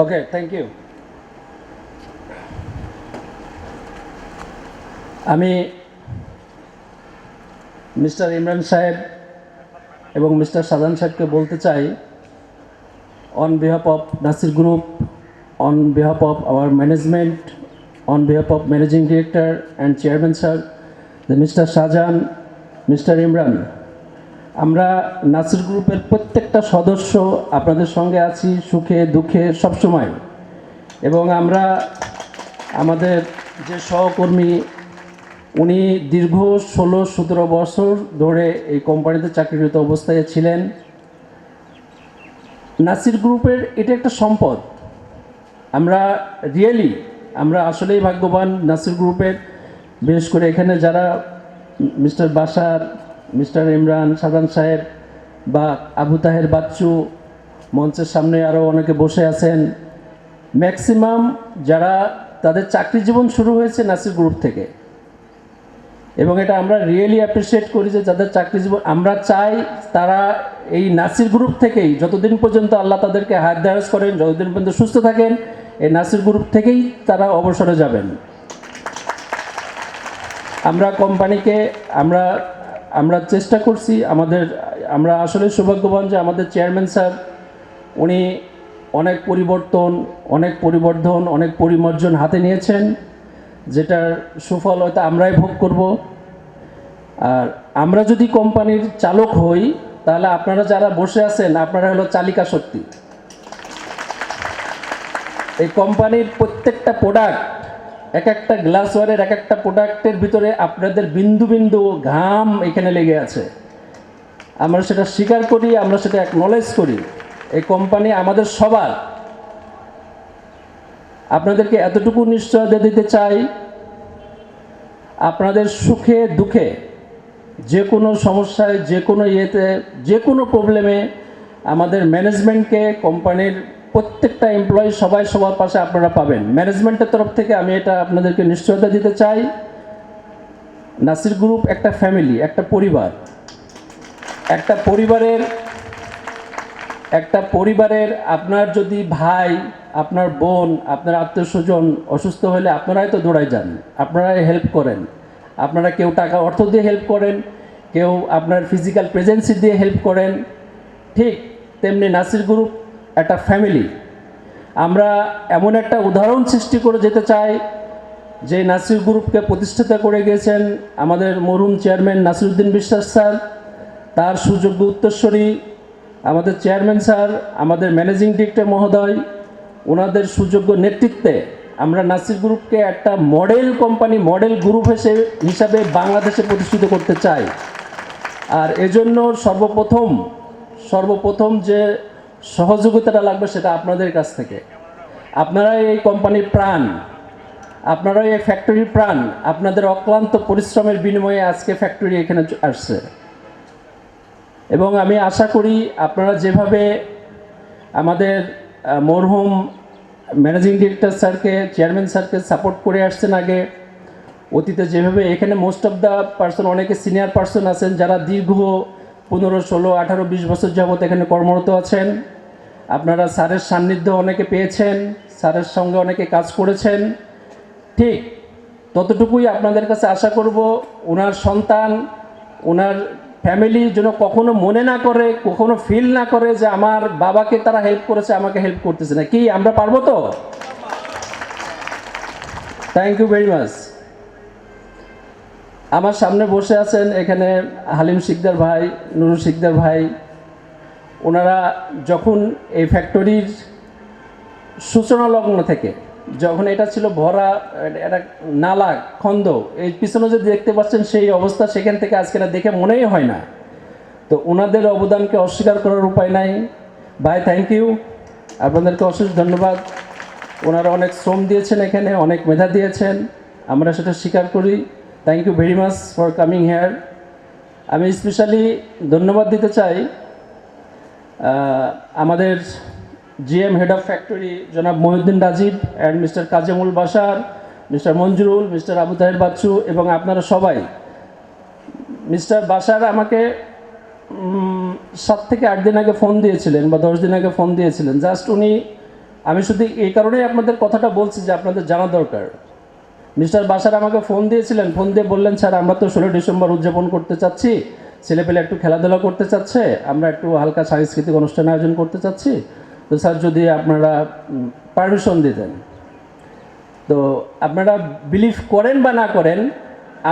ওকে, থ্যাংক ইউ। আমি মিস্টার ইমরান সাহেব এবং মিস্টার শাহজাহান সাহেবকে বলতে চাই, on behalf of Nasir group, on behalf of our management, on behalf of managing director and chairman sir, mister Shahjahan, mister Imran, আমরা নাসির গ্রুপের প্রত্যেকটা সদস্য আপনাদের সঙ্গে আছি সুখে দুঃখে সবসময়। এবং আমরা আমাদের যে সহকর্মী, উনি দীর্ঘ 16-17 বছর ধরে এই কোম্পানিতে চাকরিরত অবস্থায় ছিলেন। নাসির গ্রুপের এটা একটা সম্পদ। আমরা আমরা আসলেই ভাগ্যবান নাসির গ্রুপের। বিশেষ করে এখানে যারা মিস্টার বাশার, মিস্টার ইমরান, শাহজাহান সাহেব বা আবু তাহের বাচ্চু, মঞ্চের সামনে আরও অনেকে বসে আছেন, ম্যাক্সিমাম যারা তাদের চাকরি জীবন শুরু হয়েছে নাসির গ্রুপ থেকে। এবং এটা আমরা রিয়েলি অ্যাপ্রিসিয়েট করি যে যাদের চাকরি জীবন, আমরা চাই তারা এই নাসির গ্রুপ থেকেই, যতদিন পর্যন্ত আল্লাহ তাদেরকে হায়াত দারাজ করেন, যতদিন পর্যন্ত সুস্থ থাকেন, এই নাসির গ্রুপ থেকেই তারা অবসরে যাবেন। আমরা কোম্পানিকে আমরা চেষ্টা করছি, আমরা আসলে সৌভাগ্যবান যে আমাদের চেয়ারম্যান স্যার উনি অনেক পরিবর্ধন, অনেক পরিমার্জন হাতে নিয়েছেন, যেটার সুফল হয়তো আমরাই ভোগ করব। আর আমরা যদি কোম্পানির চালক হই, তাহলে আপনারা যারা বসে আছেন আপনারা হলো চালিকা শক্তি। এই কোম্পানির প্রত্যেকটা প্রোডাক্ট, এক একটা গ্লাসওয়ারের এক একটা প্রোডাক্টের ভিতরে আপনাদের বিন্দু বিন্দু ঘাম এখানে লেগে আছে। আমরা সেটা স্বীকার করি, আমরা সেটা অ্যাকনলেজ করি। এই কোম্পানি আমাদের সবার। আপনাদেরকে এতটুকু নিশ্চয়তা দিতে চাই, আপনাদের সুখে দুঃখে, যে কোনো সমস্যায়, যে কোনো যে কোনো প্রবলেমে আমাদের ম্যানেজমেন্টকে, কোম্পানির প্রত্যেকটা এমপ্লয়ি সবাই সবার পাশে আপনারা পাবেন। ম্যানেজমেন্টের তরফ থেকে আমি এটা আপনাদেরকে নিশ্চয়তা দিতে চাই। নাসির গ্রুপ একটা ফ্যামিলি, একটা পরিবার। একটা পরিবারের আপনার যদি ভাই, আপনার বোন, আপনার আত্মীয় স্বজন অসুস্থ হলে আপনারাই তো দৌড়াই যান, আপনারাই হেল্প করেন। আপনারা কেউ টাকা অর্থ দিয়ে হেল্প করেন, কেউ আপনার ফিজিক্যাল প্রেজেন্সি দিয়ে হেল্প করেন। ঠিক তেমনি নাসির গ্রুপ একটা ফ্যামিলি। আমরা এমন একটা উদাহরণ সৃষ্টি করে যেতে চাই যে নাসির গ্রুপকে প্রতিষ্ঠিত করে গিয়েছেন আমাদের মরহুম চেয়ারম্যান নাসিরউদ্দিন বিশ্বাস স্যার, তার সুযোগ্য উত্তরসূরি আমাদের চেয়ারম্যান স্যার, আমাদের ম্যানেজিং ডিরেক্টর মহোদয়, ওনাদের সুযোগ্য নেতৃত্বে আমরা নাসির গ্রুপকে একটা মডেল কোম্পানি, মডেল গ্রুপ হিসাবে বাংলাদেশে প্রতিষ্ঠিত করতে চাই। আর এজন্য সর্বপ্রথম যে সহযোগিতাটা লাগবে সেটা আপনাদের কাছ থেকে। আপনারাই এই কোম্পানির প্রাণ। আপনারাই এই ফ্যাক্টরির প্রাণ, আপনাদের অক্লান্ত পরিশ্রমের বিনিময়ে আজকে ফ্যাক্টরি এখানে আসছে। এবং আমি আশা করি আপনারা যেভাবে আমাদের মরহুম ম্যানেজিং ডিরেক্টর স্যারকে, চেয়ারম্যান স্যারকে সাপোর্ট করে আসছেন আগে, অতীতে যেভাবে এখানে মোস্ট অফ দ্য পার্সন, অনেকে সিনিয়র পার্সন আছেন যারা দীর্ঘ 15, 16, 18, 20 বছর যাবত এখানে কর্মরত আছেন। আপনারা স্যারের সান্নিধ্য অনেকে পেয়েছেন, স্যারের সঙ্গে অনেকে কাজ করেছেন। ঠিক ততটুকুই আপনাদের কাছে আশা করব, ওনার সন্তান, ওনার ফ্যামিলি যেন কখনো মনে না করে, কখনো ফিল না করে যে আমার বাবাকে তারা হেল্প করেছে, আমাকে হেল্প করতেছে না। কি আমরা পারবো তো? Thank you very much. আমার সামনে বসে আছেন এখানে হালিম শিকদার ভাই, নুরুল শিকদার ভাই। ওনারা যখন এই ফ্যাক্টরির সূচনা লগ্ন থেকে, যখন এটা ছিল ভরা একটা নালা, খন্দ, এই পিছনে যে দেখতে পাচ্ছেন সেই অবস্থা, সেখান থেকে আজকে এটা দেখে মনেই হয় না। তো ওনাদের অবদানকে অস্বীকার করার উপায় নাই। ভাই থ্যাংক ইউ, আপনাদেরকে অশেষ ধন্যবাদ। ওনারা অনেক শ্রম দিয়েছেন এখানে, অনেক মেধা দিয়েছেন, আমরা সেটা স্বীকার করি। Thank you very much for coming here. আমি স্পেশালি ধন্যবাদ দিতে চাই আমাদের জিএম হেড অফ ফ্যাক্টরি জনাব Mohiuddin Rajib and mister Kazemul Bashar, mister Manjurul, mister Abu Taher Bachchu এবং আপনারা সবাই। মিস্টার বাশার আমাকে 7 থেকে 8 দিন আগে ফোন দিয়েছিলেন বা 10 দিন আগে ফোন দিয়েছিলেন। জাস্ট উনি, আমি শুধু এই কারণেই আপনাদের কথাটা বলছি যে আপনাদের জানা দরকার। মিস্টার বাশার আমাকে ফোন দিয়েছিলেন, ফোন দিয়ে বললেন, স্যার আমরা তো 16 ডিসেম্বর উদযাপন করতে চাচ্ছি, ছেলেপেলে একটু খেলাধুলা করতে চাচ্ছে, আমরা একটু হালকা সাংস্কৃতিক অনুষ্ঠান আয়োজন করতে চাচ্ছি, তো স্যার যদি আপনারা পারমিশন দিতেন। তো আপনারা বিলিভ করেন বা না করেন,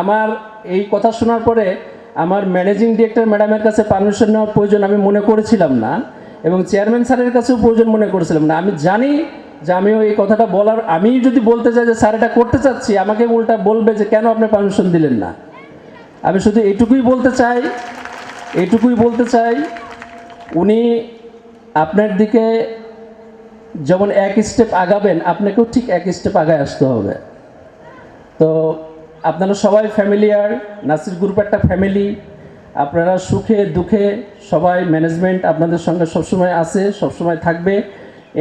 আমার এই কথা শোনার পরে আমার ম্যানেজিং ডিরেক্টর ম্যাডামের কাছে পারমিশন নেওয়ার প্রয়োজন আমি মনে করেছিলাম না, এবং চেয়ারম্যান স্যারের কাছেও প্রয়োজন মনে করেছিলাম না। আমি জানি যে আমিও এই কথাটা বলার, আমি যদি বলতে চাই যে স্যার এটা করতে চাচ্ছি, আমাকে উল্টা বলবে যে কেন আপনি পারমিশন দিলেন না। আমি শুধু এইটুকুই বলতে চাই, উনি আপনার দিকে যেমন এক স্টেপ আগাবেন, আপনাকেও ঠিক এক স্টেপ আগায় আসতে হবে। তো আপনারা সবাই ফ্যামিলিয়ার, নাসির গ্রুপ একটা ফ্যামিলি, আপনারা সুখে দুঃখে সবাই, ম্যানেজমেন্ট আপনাদের সঙ্গে সবসময় আছে, সবসময় থাকবে।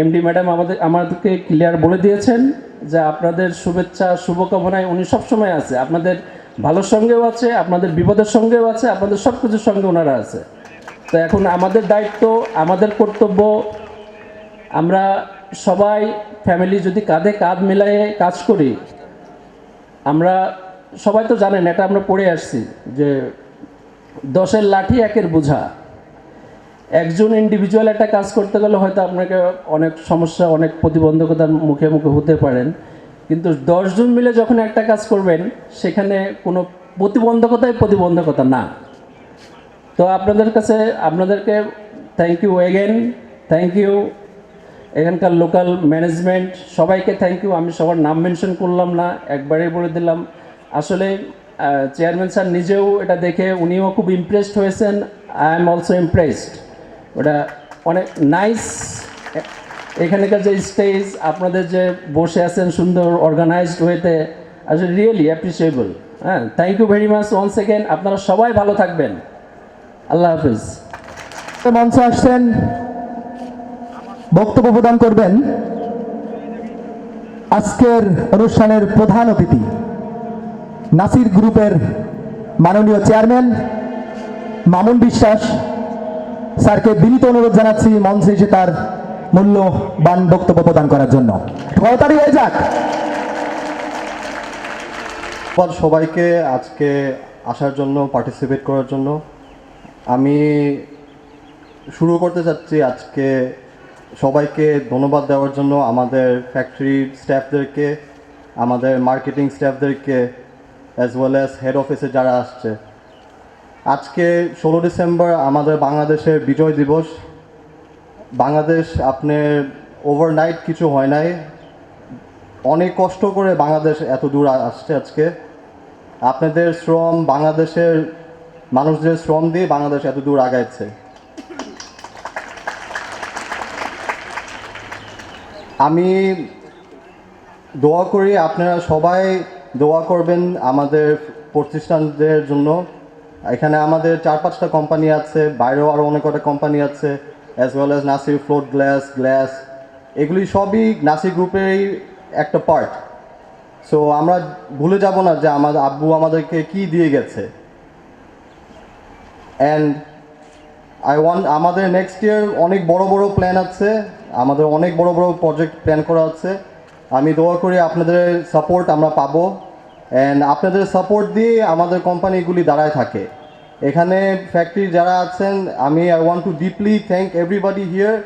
এমডি ম্যাডাম আমাদেরকে ক্লিয়ার বলে দিয়েছেন যে আপনাদের শুভেচ্ছা শুভকামনায় উনি সবসময় আছে, আপনাদের ভালোর সঙ্গেও আছে, আপনাদের বিপদের সঙ্গেও আছে, আপনাদের সব কিছুর সঙ্গে ওনারা আছে। তো এখন আমাদের দায়িত্ব, আমাদের কর্তব্য, আমরা সবাই ফ্যামিলি যদি কাঁধে কাঁধ মিলিয়ে কাজ করি, আমরা সবাই তো জানেন, এটা আমরা পড়ে আসছি যে 10-এর লাঠি 1-এর বোঝা। একজন ইন্ডিভিজুয়াল একটা কাজ করতে গেলে হয়তো আপনাকে অনেক সমস্যা, অনেক প্রতিবন্ধকতার মুখে হতে পারেন, কিন্তু 10 জন মিলে যখন একটা কাজ করবেন, সেখানে কোনো প্রতিবন্ধকতা না। তো আপনাদেরকে thank you again, thank you এখানকার লোকাল ম্যানেজমেন্ট, সবাইকে থ্যাংক ইউ। আমি সবার নাম মেনশন করলাম না, একবারেই বলে দিলাম। আসলে চেয়ারম্যান স্যার নিজেও এটা দেখে উনিও খুব ইমপ্রেসড হয়েছেন, আই এম অলসো ইমপ্রেসড। ওটা অনেক নাইস, এখানকার যে স্টেজ, আপনাদের যে বসে আছেন সুন্দর অর্গানাইজড ওয়েতে, আসলে রিয়েলি অ্যাপ্রিসিয়েবল। হ্যাঁ, thank you very much once again. আপনারা সবাই ভালো থাকবেন, আল্লাহ হাফিজ। মঞ্চে আসছেন, বক্তব্য প্রদান করবেন আজকের অনুষ্ঠানের প্রধান অতিথি, নাসির গ্রুপের মাননীয় চেয়ারম্যান মামুন বিশ্বাস স্যারকে বিনীত অনুরোধ জানাচ্ছি মঞ্চে এসে তার মূল্যবান বক্তব্য প্রদান করার জন্য। তাড়াতাড়ি হয়ে যাক। সবাইকে আজকে আসার জন্য, পার্টিসিপেট করার জন্য। আমি শুরু করতে চাচ্ছি আজকে সবাইকে ধন্যবাদ দেওয়ার জন্য, আমাদের ফ্যাক্টরির স্টাফদেরকে, আমাদের মার্কেটিং স্টাফদেরকে, অ্যাজ ওয়েল অ্যাজ হেড অফিসে যারা আসছে। আজকে 16 ডিসেম্বর আমাদের বাংলাদেশের বিজয় দিবস। বাংলাদেশ আপনার ওভারনাইট কিছু হয় নাই, অনেক কষ্ট করে বাংলাদেশ এত দূর আসছে। আজকে আপনাদের শ্রম, বাংলাদেশের মানুষদের শ্রম দিয়ে বাংলাদেশ এত দূর আগাচ্ছে। আমি দোয়া করি আপনারা সবাই দোয়া করবেন আমাদের প্রতিষ্ঠানদের জন্য। এখানে আমাদের 4-5টা কোম্পানি আছে, বাইরেও আরও অনেক কটা কোম্পানি আছে, as well as Nasir float glass, এগুলি সবই নাসির গ্রুপেরই একটা পার্ট। সো আমরা ভুলে যাব না যে আমাদের আব্বু আমাদেরকে কি দিয়ে গেছে। অ্যান্ড আমাদের নেক্সট ইয়ার অনেক বড় বড় প্ল্যান আছে, আমাদের অনেক বড় বড় প্রজেক্ট প্ল্যান করা আছে। আমি দোয়া করি আপনাদের সাপোর্ট আমরা পাবো, অ্যান্ড আপনাদের সাপোর্ট দিয়ে আমাদের কোম্পানিগুলি দাঁড়ায় থাকে। এখানে ফ্যাক্টরি যারা আছেন, I want to deeply thank everybody here,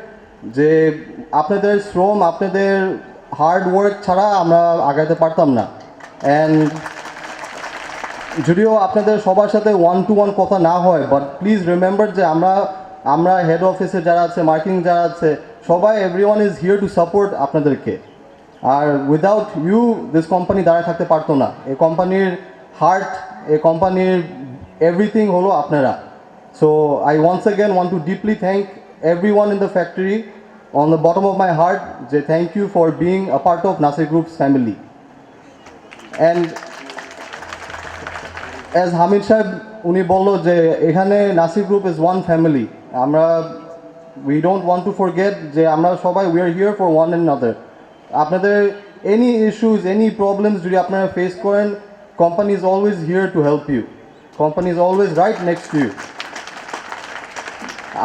যে আপনাদের শ্রম, আপনাদের হার্ড ওয়ার্ক ছাড়া আমরা আগাতে পারতাম না। অ্যান্ড যদিও আপনাদের সবার সাথে 1-to-1 কথা না হয়, বাট প্লিজ রিমেম্বার যে আমরা হেড অফিসে যারা আছে, মার্কেটিং যারা আছে, সবাই everyone is here to support আপনাদেরকে। আর উইদাউট ইউ দিস কোম্পানি দাঁড়ায় থাকতে পারতো না। এই কোম্পানির হার্ট, এই কোম্পানির এভরিথিং হলো আপনারা। So I once again want to deeply thank everyone in the factory on the bottom of my heart, যে thank you for being a part of Nasir groups family. And as Hamid সাহেব উনি বললো যে এখানে Nasir group is one family. We don't want to forget যে আমরা সবাই we are here for one and other. আপনাদের এনি ইস্যুস, এনি প্রবলেমস যদি আপনারা ফেস করেন, company is always here to help you, company is always right next to you.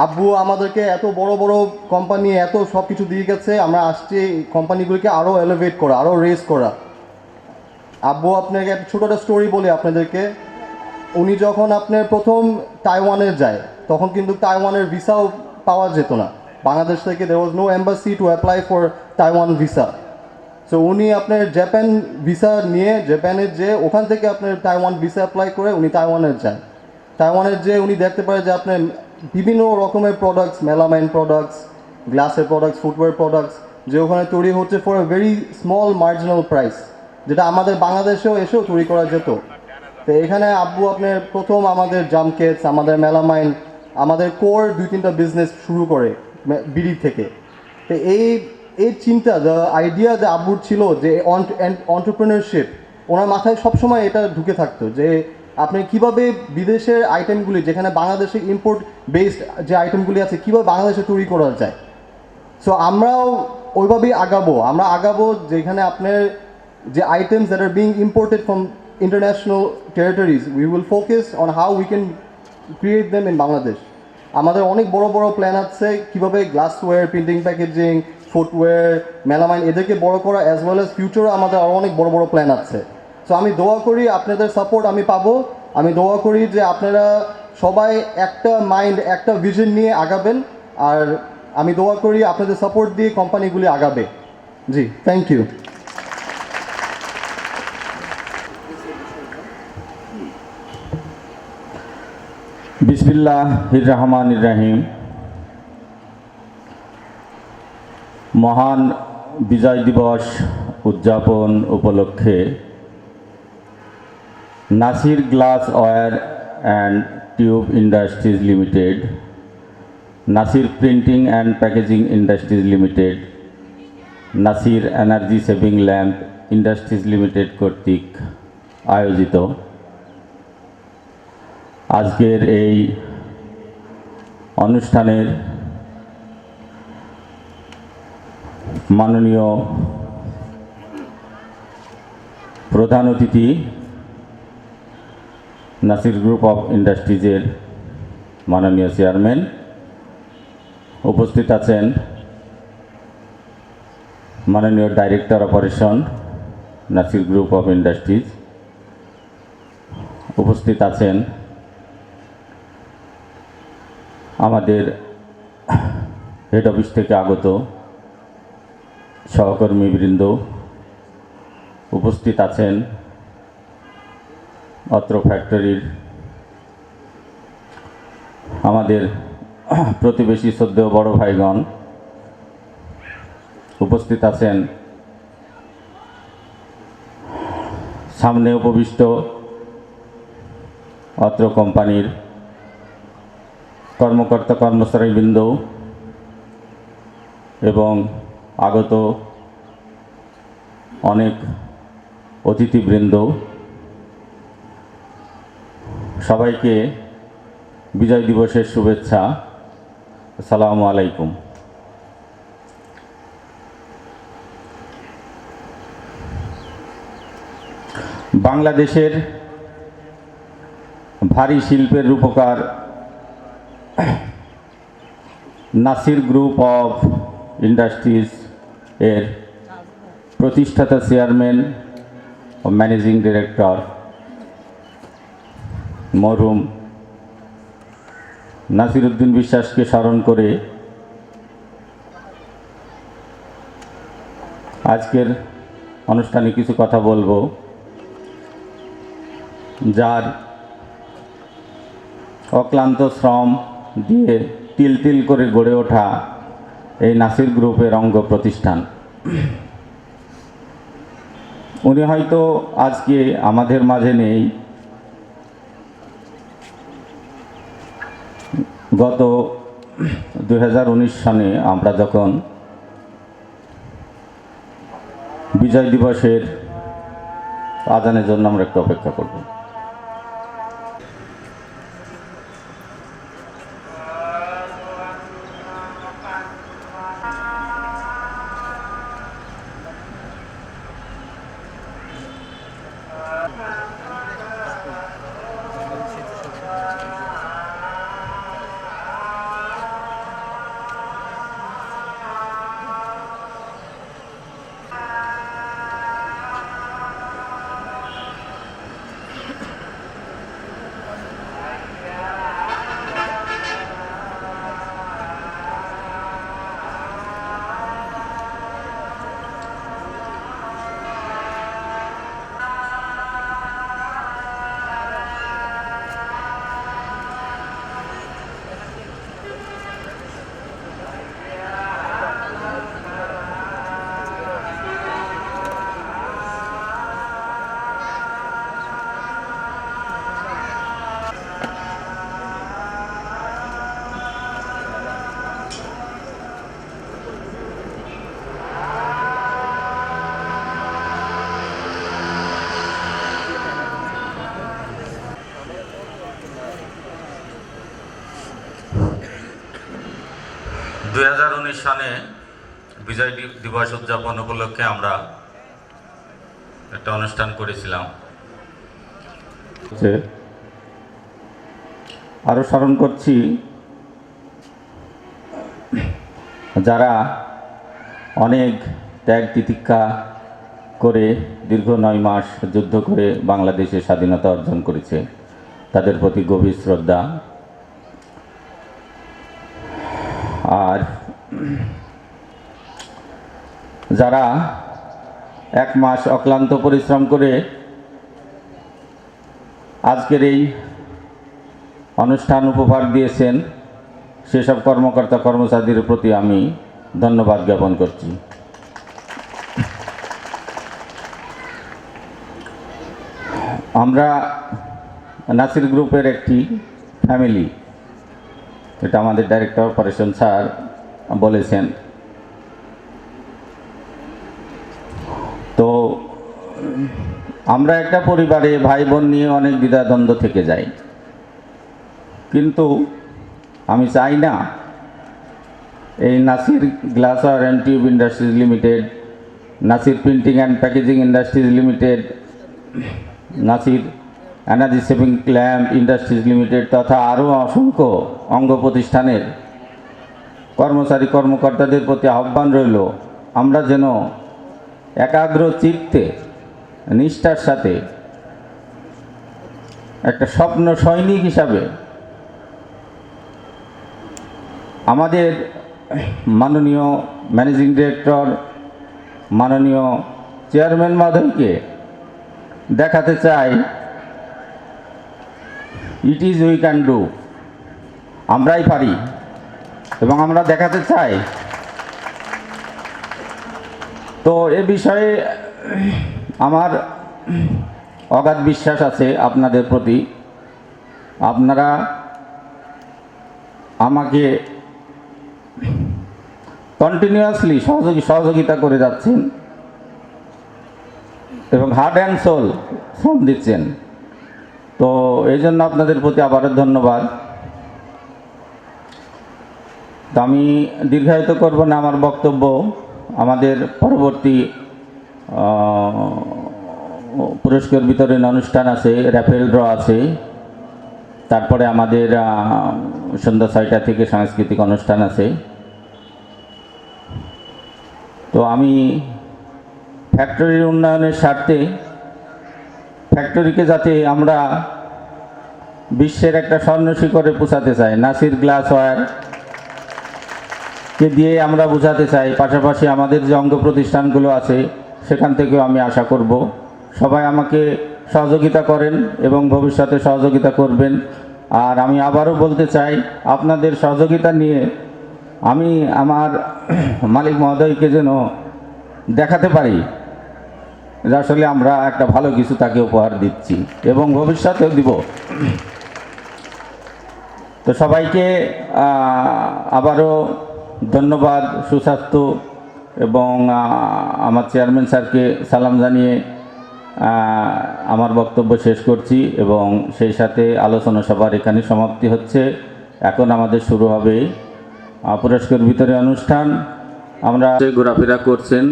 আব্বু আমাদেরকে এত বড় বড় কোম্পানি, এত সব কিছু দিয়ে গেছে, আমরা আসছি কোম্পানিগুলিকে আরও এলিভেট করা, আরও রেজ করা। আব্বু আপনাকে একটা ছোটো একটা স্টোরি বলি আপনাদেরকে। উনি যখন আপনার প্রথম তাইওয়ানে যায়, তখন কিন্তু তাইওয়ানের ভিসাও পাওয়া যেত না বাংলাদেশ থেকে। There was no embassy to apply for Taiwan visa. So উনি আপনার জাপান ভিসা নিয়ে জাপানের যে ওখান থেকে আপনার তাইওয়ান ভিসা অ্যাপ্লাই করে উনি তাইওয়ানের যান। তাইওয়ানের যে উনি দেখতে পারে যে আপনার বিভিন্ন রকমের প্রোডাক্টস, মেলামাইন প্রোডাক্টস, গ্লাসের প্রোডাক্টস, ফুটওয়্যার প্রোডাক্টস, যে ওখানে তৈরি হচ্ছে for a very small marginal price, যেটা আমাদের বাংলাদেশেও এসেও তৈরি করা যেত। তো এখানে আব্বু আপনার প্রথম আমাদের জামকেটস, আমাদের মেলামাইন, আমাদের কোর 2-3টা বিজনেস শুরু করে বিড়ি থেকে। তো এই চিন্তা, দ্য আইডিয়া যে আব্বুর ছিল যে অন্টারপ্রেনারশিপ, ওনার মাথায় সবসময় এটা ঢুকে থাকতো যে আপনি কীভাবে বিদেশের আইটেমগুলি, যেখানে বাংলাদেশে ইম্পোর্ট বেসড যে আইটেমগুলি আছে, কীভাবে বাংলাদেশে তৈরি করা যায়। সো আমরাও ওইভাবেই আমরা আগাবো যেখানে আপনার যে items that are being imported from international territories, we will focus on how we can create them in Bangladesh. আমাদের অনেক বড় বড় প্ল্যান আছে কীভাবে glassware, printing, packaging, footwear, melamine এদেরকে বড় করা, অ্যাজ ওয়েল অ্যাজ ফিউচারে আমাদের আরও অনেক বড় বড় প্ল্যান আছে। সো আমি দোয়া করি আপনাদের সাপোর্ট আমি পাবো। আমি দোয়া করি যে আপনারা সবাই একটা মাইন্ড, একটা ভিশন নিয়ে আগাবেন। আর আমি দোয়া করি আপনাদের সাপোর্ট দিয়ে কোম্পানিগুলি আগাবে। জি, থ্যাংক ইউ। বিসমিল্লাহির রহমানির রহিম। মহান বিজয় দিবস উদযাপন উপলক্ষে Nasir glass ware and tube industries limited, Nasir printing and packaging industries limited, Nasir energy saving lamp industries limited কর্তৃক আয়োজিত আজকের এই অনুষ্ঠানের মাননীয় প্রধান অতিথি, নাসির গ্রুপ অফ ইন্ডাস্ট্রিজের মাননীয় চেয়ারম্যান, উপস্থিত আছেন মাননীয় director operation Nasir group of industries, উপস্থিত আছেন আমাদের হেড অফিস থেকে আগত সহকর্মীবৃন্দ, উপস্থিত আছেন অত্র ফ্যাক্টরির আমাদের প্রতিবেশী শ্রদ্ধেয় বড় ভাইগণ, উপস্থিত আছেন সামনে উপবিষ্ট অত্র কোম্পানির কর্মকর্তা কর্মচারীবৃন্দ এবং আগত অনেক অতিথিবৃন্দ, সবাইকে বিজয় দিবসের শুভেচ্ছা। আসসালামু আলাইকুম। বাংলাদেশের ভারী শিল্পের রূপকার নাসির গ্রুপ অফ ইন্ডাস্ট্রিজ এর প্রতিষ্ঠাতা চেয়ারম্যান ও ম্যানেজিং ডিরেক্টর মরহুম নাসির উদ্দিন বিশ্বাসকে স্মরণ করে আজকের অনুষ্ঠানে কিছু কথা বলবো। যার অক্লান্ত শ্রম দিয়ে তিল তিল করে গড়ে ওঠা এই নাসির গ্রুপের অঙ্গ প্রতিষ্ঠান, উনি হয়তো আজকে আমাদের মাঝে নেই। গত 2019 সনে আমরা যখন বিজয় দিবসের আজানের জন্য আমরা একটু অপেক্ষা করব। সনে বিজয় দিবস উদযাপন উপলক্ষে আমরা একটা অনুষ্ঠান করেছিলাম। আরো স্মরণ করছি যারা অনেক ত্যাগ তিতিক্ষা করে দীর্ঘ 9 মাস যুদ্ধ করে বাংলাদেশের স্বাধীনতা অর্জন করেছে, তাদের প্রতি গভীর শ্রদ্ধা। আর যারা 1 মাস অক্লান্ত পরিশ্রম করে আজকের এই অনুষ্ঠান উপহার দিয়েছেন, সেসব কর্মকর্তা কর্মচারীদের প্রতি আমি ধন্যবাদ জ্ঞাপন করছি। আমরা নাসির গ্রুপের একটি ফ্যামিলি, এটা আমাদের ডাইরেক্টর অপারেশন স্যার বলেছেন। তো আমরা একটা পরিবারে ভাই বোন নিয়ে অনেক দ্বিধাদ্বন্দ্ব থেকে যাই, কিন্তু আমি চাই না এই Nasir glassware and tube industries limited, Nasir printing and packaging industries limited, Nasir energy saving lamp industries limited তথা আরও অসংখ্য অঙ্গ প্রতিষ্ঠানের কর্মচারী কর্মকর্তাদের প্রতি আহ্বান রইল, আমরা যেন একাগ্র চিত্তে নিষ্ঠার সাথে একটা স্বপ্ন সৈনিক হিসাবে আমাদের মাননীয় ম্যানেজিং ডিরেক্টর, মাননীয় চেয়ারম্যান মহোদয়কে দেখাতে চাই, it is we can do, আমরাই পারি এবং আমরা দেখাতে চাই। তো এ বিষয়ে আমার অগাধ বিশ্বাস আছে আপনাদের প্রতি। আপনারা আমাকে কন্টিনিউয়াসলি সহযোগিতা করে যাচ্ছেন এবং হার্ট অ্যান্ড সোল শ্রম দিচ্ছেন। তো এই জন্য আপনাদের প্রতি আবারও ধন্যবাদ। তো আমি দীর্ঘায়িত করব না আমার বক্তব্য। আমাদের পরবর্তী পুরস্কার বিতরণ অনুষ্ঠান আছে, র্যাফেল ড্র আছে, তারপরে আমাদের সন্ধ্যা 6টা থেকে সাংস্কৃতিক অনুষ্ঠান আছে। তো আমি ফ্যাক্টরির উন্নয়নের স্বার্থে ফ্যাক্টরিকে যাতে আমরা বিশ্বের একটা স্বর্ণ শিখরে পৌঁছাতে চাই, নাসির গ্লাসওয়্যারকে দিয়ে আমরা বোঝাতে চাই। পাশাপাশি আমাদের যে অঙ্গ প্রতিষ্ঠানগুলো আছে সেখান থেকেও আমি আশা করব সবাই আমাকে সহযোগিতা করেন এবং ভবিষ্যতে সহযোগিতা করবেন। আর আমি আবারও বলতে চাই, আপনাদের সহযোগিতা নিয়ে আমি আমার মালিক মহোদয়কে যেন দেখাতে পারি যে আসলে আমরা একটা ভালো কিছু তাকে উপহার দিচ্ছি এবং ভবিষ্যতেও দিব। তো সবাইকে আবারও ধন্যবাদ, সুস্বাস্থ্য এবং আমার চেয়ারম্যান স্যারকে সালাম জানিয়ে আমার বক্তব্য শেষ করছি এবং সেই সাথে আলোচনা সভার এখানে সমাপ্তি হচ্ছে। এখন আমাদের শুরু হবে পুরস্কার বিতরণ অনুষ্ঠান। আমরা ঘোরাফেরা করছেন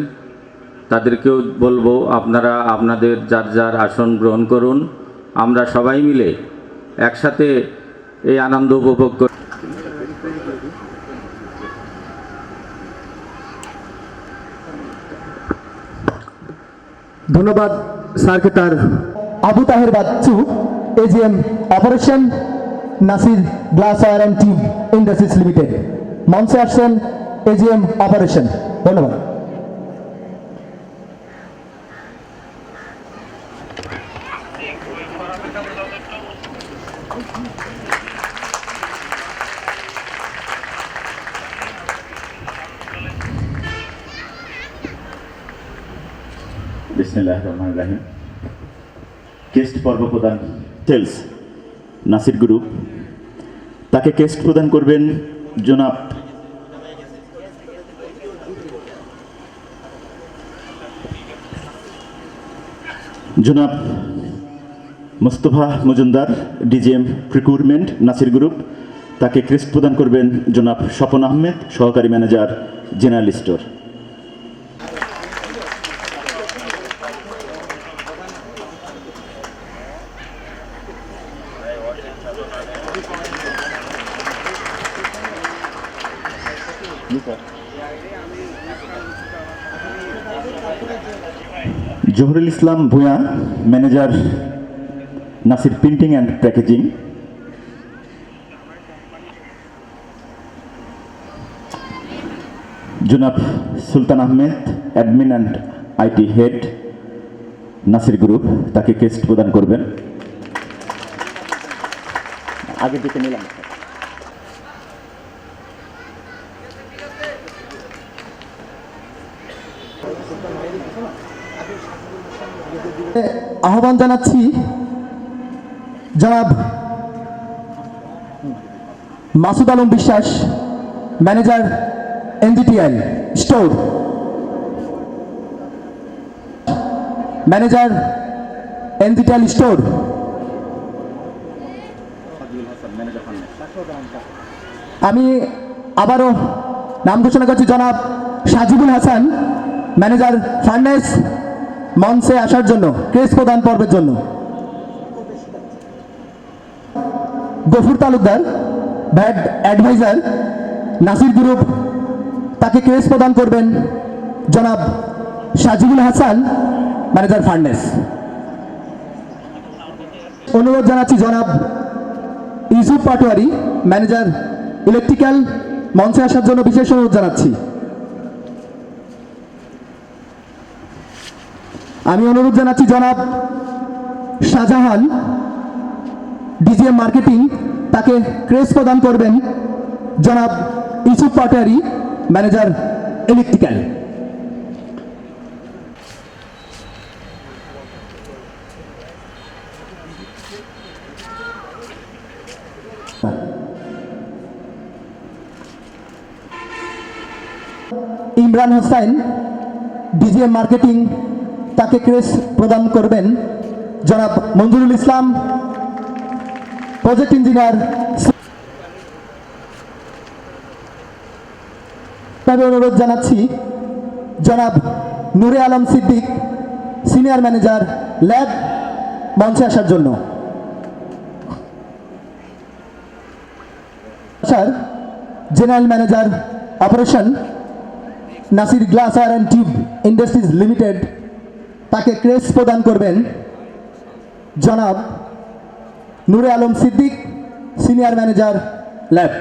তাদেরকেও বলবো আপনারা আপনাদের যার যার আসন গ্রহণ করুন। আমরা সবাই মিলে একসাথে এই আনন্দ উপভোগ করি। ধন্যবাদ স্যারকে। তার Abu Taher Bachchu, AGM operation, Nasir glassware and tube industries limited. মঞ্চে আসছেন এজিএম অপারেশন। ধন্যবাদ। বিসমিল্লাহির রহমানির রহিম। কেস্ট পর্ব প্রদান টেলস নাসির গ্রুপ, তাকে কেস্ট প্রদান করবেন জনাব Mostafa Majumdar, DGM procurement Nasir group. তাকে ক্রেস্ট প্রদান করবেন জনাব স্বপন আহমেদ, সহকারী manager general store. Zahurul Islam Bhuiyan, manager Nasir printing and packaging. জনাব Sultan Ahmed, admin and IT head Nasir group, তাকে কেস্ট প্রদান করবেন। আগে দিকে নিলাম। আহ্বান জানাচ্ছি জনাব মাসুদ আলম বিশ্বাস, ম্যানেজার এনজিটিআই স্টোর, ম্যানেজার এনজিটিআই স্টোর। আমি আবারও নাম ঘোষণা করছি জনাব সাজিবুল হাসান, ম্যানেজার ফার্নেস, মঞ্চে আসার জন্য ক্রেস্ট প্রদান পর্বের জন্য। Gafur Talukdar, VAT adviser Nasir group, তাকে ক্রেস্ট প্রদান করবেন জনাব সাজিবুল হাসান, ম্যানেজার ফার্নেস। অনুরোধ জানাচ্ছি জনাব ইউসুফ পাটোয়ারি, ম্যানেজার ইলেকট্রিক্যাল, মঞ্চে আসার জন্য বিশেষ অনুরোধ জানাচ্ছি। আমি অনুরোধ জানাচ্ছি জনাব শাহজাহান, ডিজিএম মার্কেটিং, তাকে ক্রেস্ট প্রদান করবেন জনাব Yusuf Patwari, manager electrical. Imran Hossain, DGM marketing, তাকে ক্রেস্ট প্রদান করবেন জনাব মঞ্জুরুল ইসলাম, প্রজেক্ট ইঞ্জিনিয়ার। অনুরোধ জানাচ্ছি জনাব Nure Alam Siddique, senior manager lab, মঞ্চে আসার জন্য। Sir, general manager operation Nasir Glasser and tube industries limited, তাকে ক্রেস্ট প্রদান করবেন জনাব Nure Alam Siddique, senior manager lab.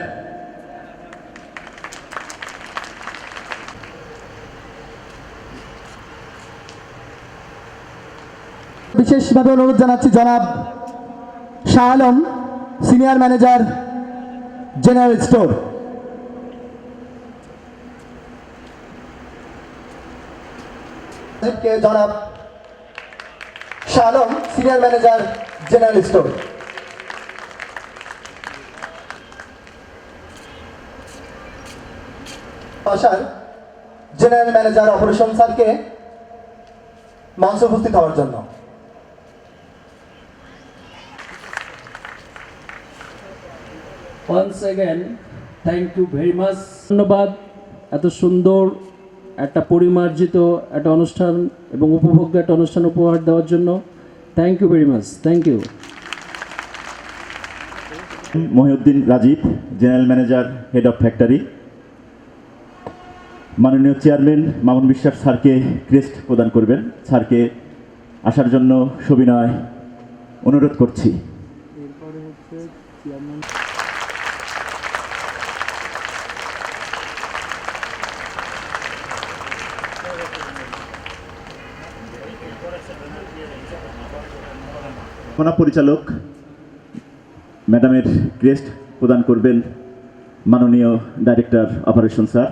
বিশেষভাবে অনুরোধ জানাচ্ছি জনাব Shah Alam, senior manager general store. জনাব Shah Alam, senior manager general store. General manager operation স্যারকে মঞ্চে উপস্থিত হওয়ার জন্য। Once again thank you very much. ধন্যবাদ এত সুন্দর একটা পরিমার্জিত একটা অনুষ্ঠান এবং উপভোগ্য একটা অনুষ্ঠান উপহার দেওয়ার জন্য। Thank you very much, thank you. Mohiuddin Rajib, general manager, head of factory, মাননীয় চেয়ারম্যান মামুন বিশ্বাস স্যারকে ক্রেস্ট প্রদান করবেন। স্যারকে আসার জন্য সবিনয় অনুরোধ করছি। পরিচালক ম্যাডামের ক্রেস্ট প্রদান করবেন মাননীয় ডাইরেক্টর অপারেশন স্যার।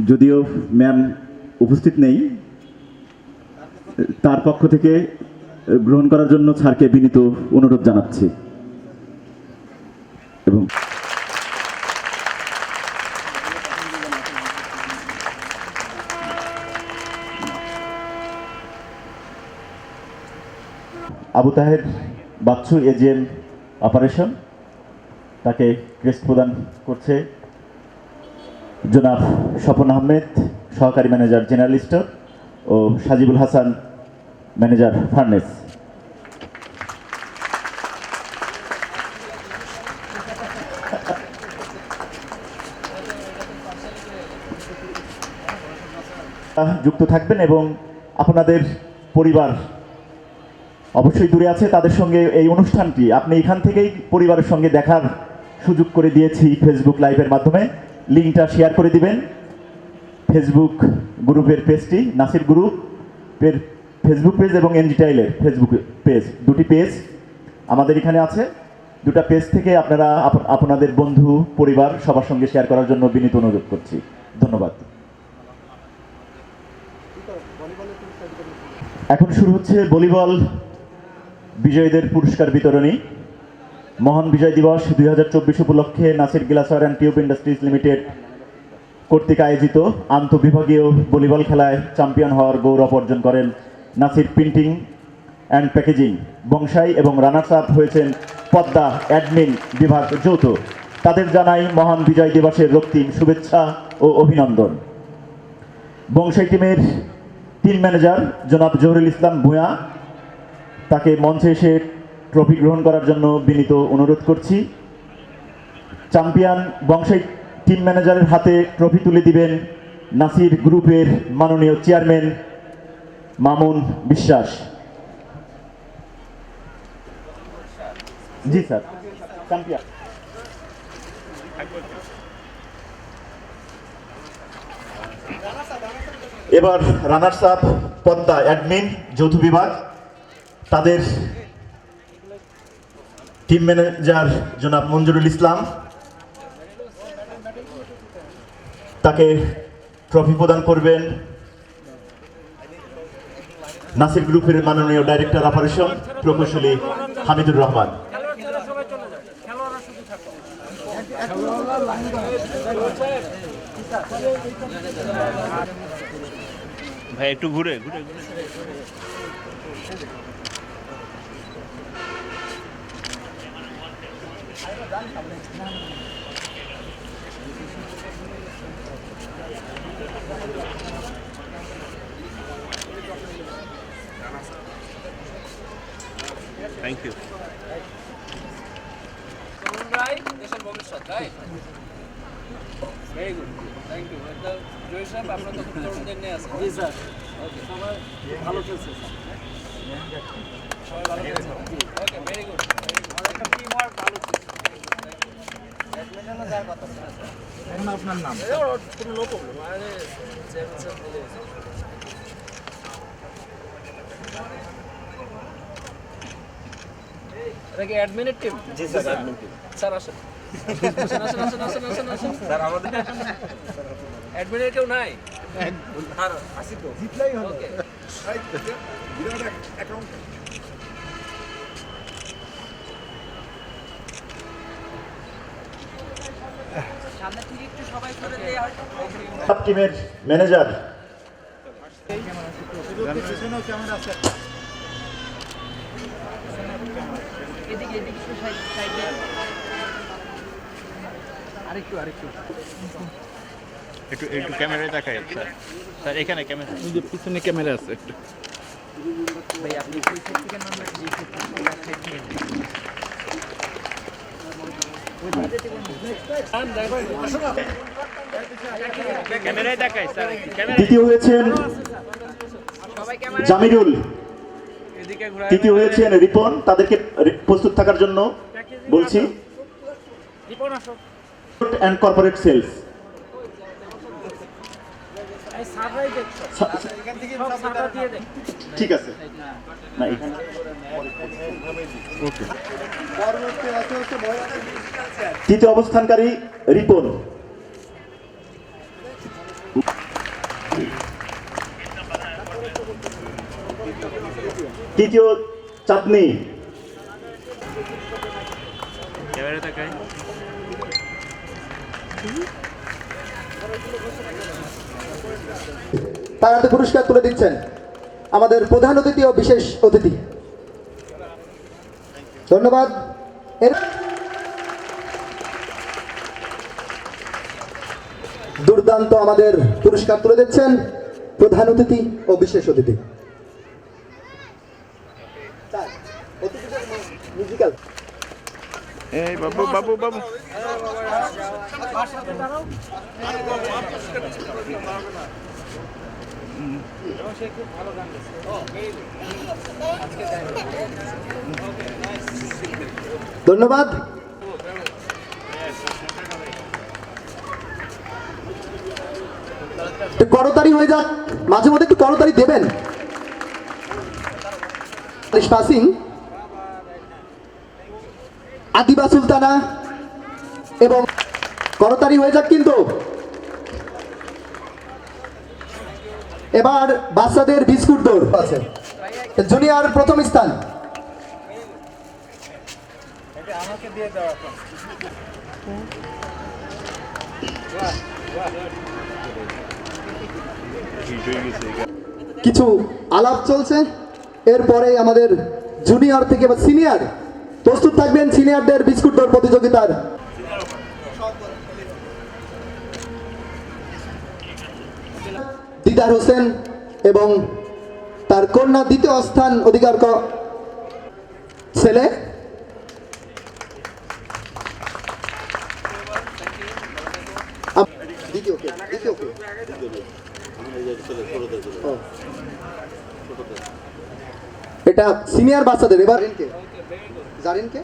যদিও ম্যাম উপস্থিত নেই, তার পক্ষ থেকে গ্রহণ করার জন্য স্যারকে বিনীত অনুরোধ জানাচ্ছি। এবং আবু তাহের বাচ্চু, এজিএম অপারেশন, তাকে ক্রেস্ট প্রদান করছে জনাব স্বপন আহমেদ, সহকারী ম্যানেজার জেনারেল স্টোর, ও সাজিবুল হাসান, ম্যানেজার ফার্নেস। যুক্ত থাকবেন এবং আপনাদের পরিবার অবশ্যই দূরে আছে, তাদের সঙ্গে এই অনুষ্ঠানটি আপনি এখান থেকেই পরিবারের সঙ্গে দেখার সুযোগ করে দিয়েছি ফেসবুক লাইভের মাধ্যমে। লিঙ্কটা শেয়ার করে দিবেন। ফেসবুক গ্রুপের পেজটি, নাসির গ্রুপের ফেসবুক পেজ এবং এনজিটাইলের ফেসবুক পেজ, দুটি পেজ আমাদের এখানে আছে। দুটা পেজ থেকে আপনারা আপনাদের বন্ধু পরিবার সবার সঙ্গে শেয়ার করার জন্য বিনীত অনুরোধ করছি। ধন্যবাদ। এখন শুরু হচ্ছে ভলিবল বিজয়ীদের পুরস্কার বিতরণী। মহান বিজয় দিবস 2024 উপলক্ষে Nasir Glasser and tube industries limited কর্তৃক আয়োজিত আন্তঃবিভাগীয় ভলিবল খেলায় চ্যাম্পিয়ন হওয়ার গৌরব অর্জন করেন Nasir printing and packaging Bangshai, এবং রানার্স আপ হয়েছেন পদ্মা অ্যাডমিন বিভাগ যৌথ। তাদের জানাই মহান বিজয় দিবসের রক্তিম শুভেচ্ছা ও অভিনন্দন। বংশাই টিমের টিম ম্যানেজার জনাব জহুরুল ইসলাম ভূঁয়া, তাকে মঞ্চে এসে ট্রফি গ্রহণ করার জন্য বিনীত অনুরোধ করছি। চ্যাম্পিয়ন বংশাই টিম ম্যানেজারের হাতে ট্রফি তুলে দিবেন নাসির গ্রুপের মাননীয় চেয়ারম্যান মামুন বিশ্বাস। জি স্যার, চ্যাম্পিয়ন। এবার রানার্স আপ পদ্মা অ্যাডমিন যৌথ বিভাগ, তাদের টিম ম্যানেজার জনাব মঞ্জুরুল ইসলাম, তাকে ট্রফি প্রদান করবেন নাসির গ্রুপের মাননীয় ডাইরেক্টর অপারেশন প্রকৌশলী হামিদুর রহমান। ভাই একটু ঘুরে ঘুরে ঘুরে থ্যাংক ইউ দেশের ভবিষ্যৎ right very good thank you Joy সাহেব আপনার তো তরুণদের নিয়ে আছে জি স্যার ওকে সবাই ভালো চলছে সবাই ভালো চলছে ওকে ভেরি গুড আমাদের একটা টিম ওয়ার্ক ভালো চলছে ব্যাডমিন্টনে যার কথা স্যার এখন আপনার নাম কোনো নো প্রবলেম আরে চেয়ারম্যান স্যার বলে এটা কি অ্যাডমিনের টিম জি স্যার অ্যাডমিন টিম স্যার আসেন স্যার আমাদের অ্যাডমিনের কেউ নাই আর আসি তো জিতলাই হলো ওকে বিরাট অ্যাকাউন্ট সামনে থেকে একটু সবাই করে দেয়া হয় সাব টিমের ম্যানেজার পিছনেও ক্যামেরা আছে এদিকে একটু সাইডে আরেকটু একটু ক্যামেরায় দেখাই স্যার স্যার এখানে ক্যামেরা ওই যে পিছনে ক্যামেরা আছে একটু ভাই আপনি কোন সাইড থেকে নাম্বার দিয়েছেন ক্যামেরায় দেখাই স্যার দ্বিতীয় হয়েছেন জামিরুল, তৃতীয় হয়েছেন রিপন। তাদেরকে প্রস্তুত থাকার জন্য বলছি। অ্যান্ড কর্পোরেট সেলস ঠিক আছে না এখানে তৃতীয় অবস্থানকারী রিপন, তৃতীয় চাঁদনি, ক্যামেরা দেখাই তার হাতে পুরস্কার তুলে দিচ্ছেন আমাদের প্রধান অতিথি ও বিশেষ অতিথি। ধন্যবাদ। দুর্দান্ত আমাদের পুরস্কার তুলে দিচ্ছেন প্রধান অতিথি ও বিশেষ অতিথি। মিউজিক্যাল এই বাবু বাবু বাবু ধন্যবাদ। একটু করতালি হয়ে যাক, মাঝে মধ্যে একটু করতালি দেবেন। পাসিং আদিবা সুলতানা এবং করতালি হয়ে যাক কিন্তু। এবার বাচ্চাদের বিস্কুট দৌড় আছে, জুনিয়র প্রথম স্থান। আমাকে দিয়ে দাও এখন কিছু আলাপ চলছে, এরপরে আমাদের জুনিয়র থেকে বা সিনিয়র প্রস্তুত থাকবেন সিনিয়রদের বিস্কুট দৌড় প্রতিযোগিতার। দিদার হোসেন এবং তার কন্যা দ্বিতীয় স্থান অধিকার ছেলে। এটা সিনিয়র বাচ্চাদের। এবার জারিনকে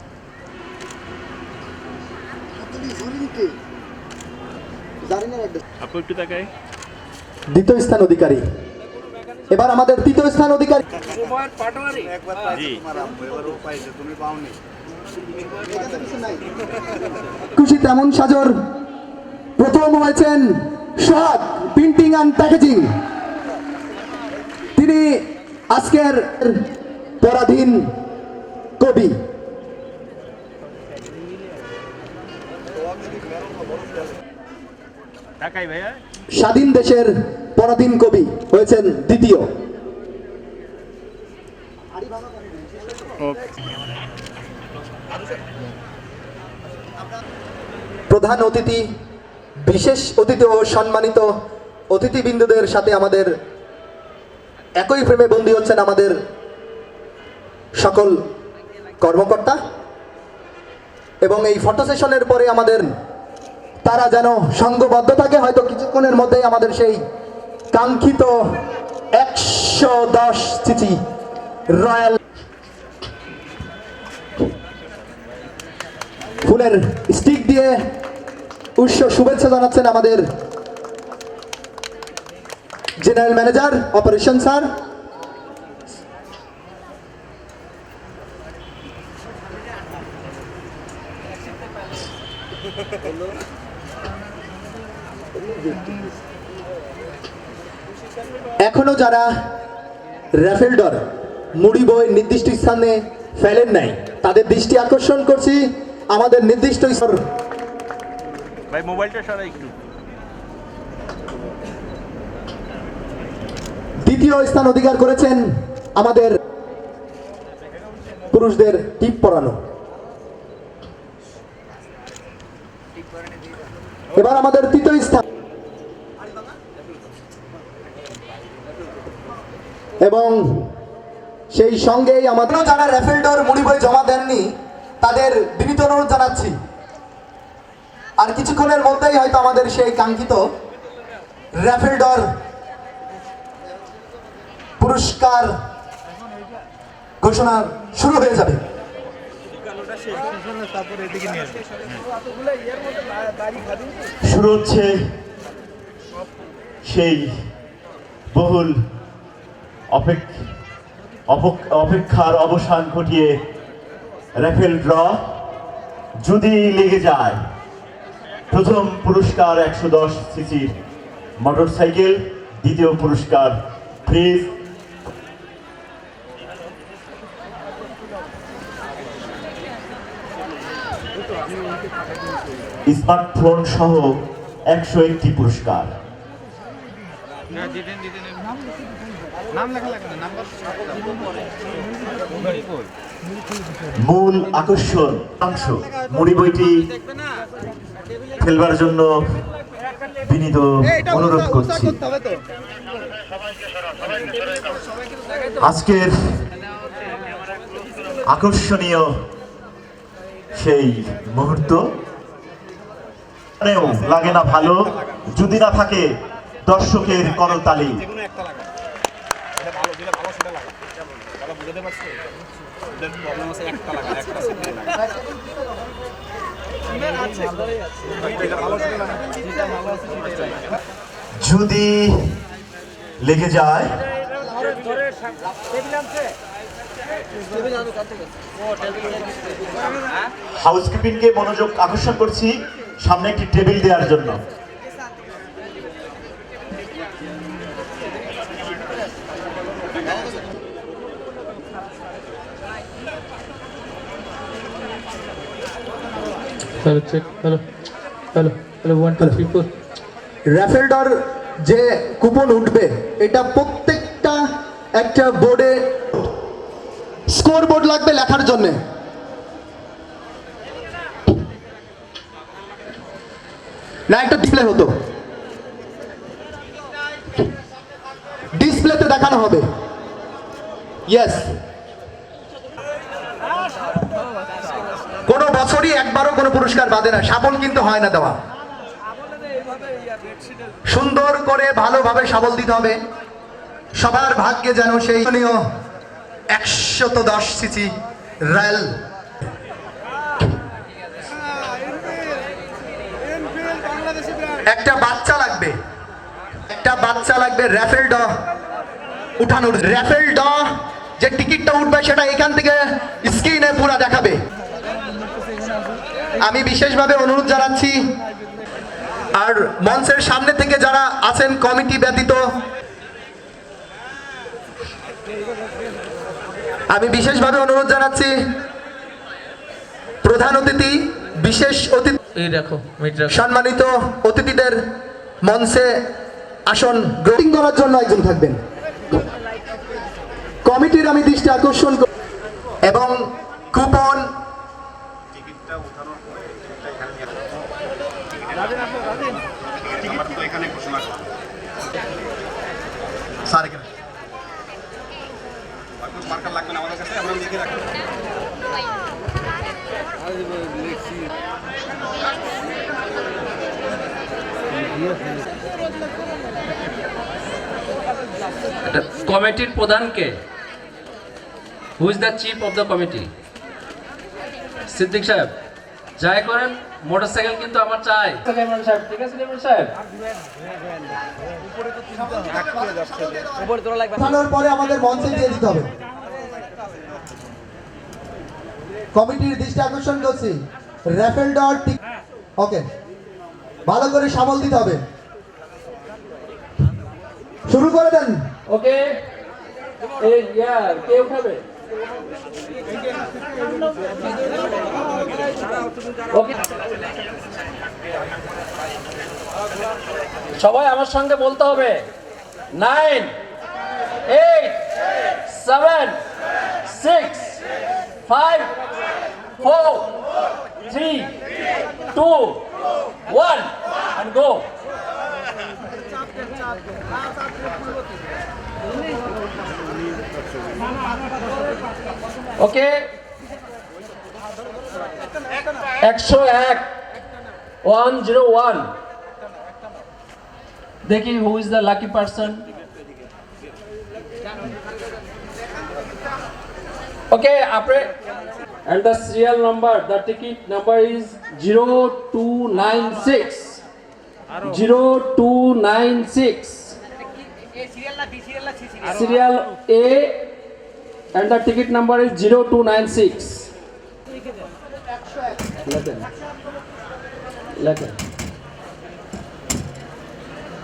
আপু একটু দেখাই দ্বিতীয় স্থান অধিকারী। এবার আমাদের তৃতীয় স্থান অধিকারী খুশি তেমন সাজর প্রথম হয়েছেন সোহাগ প্রিন্টিং অ্যান্ড প্যাকেজিং। তিনি আজকের পরাধীন কবি। দেখাই ভাইয়া স্বাধীন দেশের পরাধীন কবি হয়েছেন দ্বিতীয়। প্রধান অতিথি, বিশেষ অতিথি ও সম্মানিত অতিথিবৃন্দদের সাথে আমাদের একই ফ্রেমে বন্দী হচ্ছেন আমাদের সকল কর্মকর্তা, এবং এই ফটো সেশনের পরে আমাদের তারা যেন সংঘবদ্ধ থাকে। হয়তো কিছুক্ষণের মধ্যেই আমাদের সেই কাঙ্ক্ষিত 110 সিসি রয়্যাল ফুলের স্টিক দিয়ে শুভেচ্ছা জানাচ্ছেন আমাদের জেনারেল ম্যানেজার অপারেশন স্যার। এখনো যারা রাফেল ডর মুড়ি বই নির্দিষ্ট স্থানে ফেলেন নাই, তাদের দৃষ্টি আকর্ষণ করছি আমাদের নির্দিষ্ট স্তর। ভাই মোবাইলটা সরাই একটু। দ্বিতীয় স্থান অধিকার করেছেন আমাদের পুরুষদের টিপ পরানো। এবার আমাদের তৃতীয় স্থান, এবং সেই সঙ্গেই আমাদের যারা রাফেল ডর মুড়ি বই জমা দেননি তাদের বিনীত অনুরোধ জানাচ্ছি, আর কিছুক্ষণের মধ্যেই হয়তো আমাদের সেই কাঙ্ক্ষিত রাফেল ডর পুরস্কার ঘোষণা শুরু হয়ে যাবে। শুরু হচ্ছে সেই বহুল অপেক্ষার অবসান ঘটিয়ে রাফেল ড্র। যদি লেগে যায়, প্রথম পুরস্কার 110 সিসির মোটরসাইকেল, দ্বিতীয় পুরস্কার ফ্রিজ, স্মার্টফোন সহ 101টি পুরস্কার। মূল আকর্ষণ অংশ মুড়ি বইটি খেলবার জন্য বিনীত অনুরোধ করছি। আজকের আকর্ষণীয় সেই মুহূর্ত লাগে না ভালো যদি না থাকে দর্শকের করতালি। যদি লেগে যায়, হাউসকিপিংকে মনোযোগ আকর্ষণ করছি সামনে একটি টেবিল দেওয়ার জন্য। রাফেল ডর যে কুপন উঠবে এটা প্রত্যেকটা একটা বোর্ডে স্কোর বোর্ড লাগবে লেখার জন্য। না একটা ডিসপ্লে হতো, ডিসপ্লেতে দেখানো হবে। ইয়েস, কোনো বছরই একবারও কোনো পুরস্কার বাদে না, শাবল কিন্তু হয় না দেওয়া। সুন্দর করে ভালোভাবে শাবল দিতে হবে, সবার ভাগ্যে যেন সেই 110 সিসি রয়্যাল। একটা বাচ্চা লাগবে, একটা বাচ্চা লাগবে রাফেল ড উঠানোর। রাফেল ড যে টিকিটটা উঠবে সেটা এখান থেকে স্ক্রিনে পুরো দেখাবে। আমি বিশেষভাবে অনুরোধ জানাচ্ছি, আর মঞ্চের সামনে থেকে যারা আছেন কমিটি ব্যতীত, আমি বিশেষভাবে অনুরোধ জানাচ্ছি প্রধান অতিথি, বিশেষ অতিথি, সম্মানিত অতিথিদের মঞ্চে আসন গ্রহণ করার জন্য একজন থাকবেন। কমিটির আমি দৃষ্টি আকর্ষণ এবং কুপন কমিটির প্রধানকে, হু is the chief of the committee? Siddique সাহেব, যাই করেন মোটরসাইকেল কিন্তু আমার চাই। ইমরান সাহেব, ঠিক আছে ইমরান সাহেব? উঠানোর পরে আমাদের মঞ্চে দিয়ে দিতে হবে। কমিটির দৃষ্টি আকর্ষণ করছি, র্যাফেল ডর ওকে, ভালো করে সামল দিতে হবে। শুরু করে দেন। ওকে, এই কে উঠাবে? ওকে, সবাই আমার সঙ্গে বলতে হবে। 9, 8, 7, 6, 5, 4, 3, 2, 1 and go. ওকে, 101, 101। দেখি who is the lucky person. Okay, আপনি and the serial number, the ticket number is 0296 0296 serial A and the ticket number is 0296.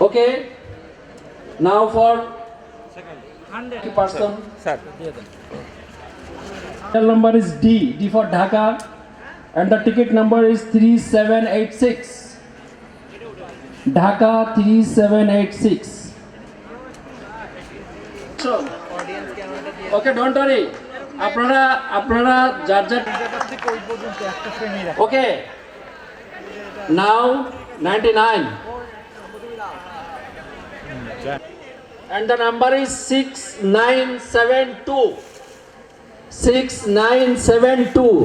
Okay, now for person. Serial number is D for Dhaka, and the ticket number is 3786. Dhaka 3786. So, okay, don't worry. আপনারা যার okay, now 99 and the number is 6972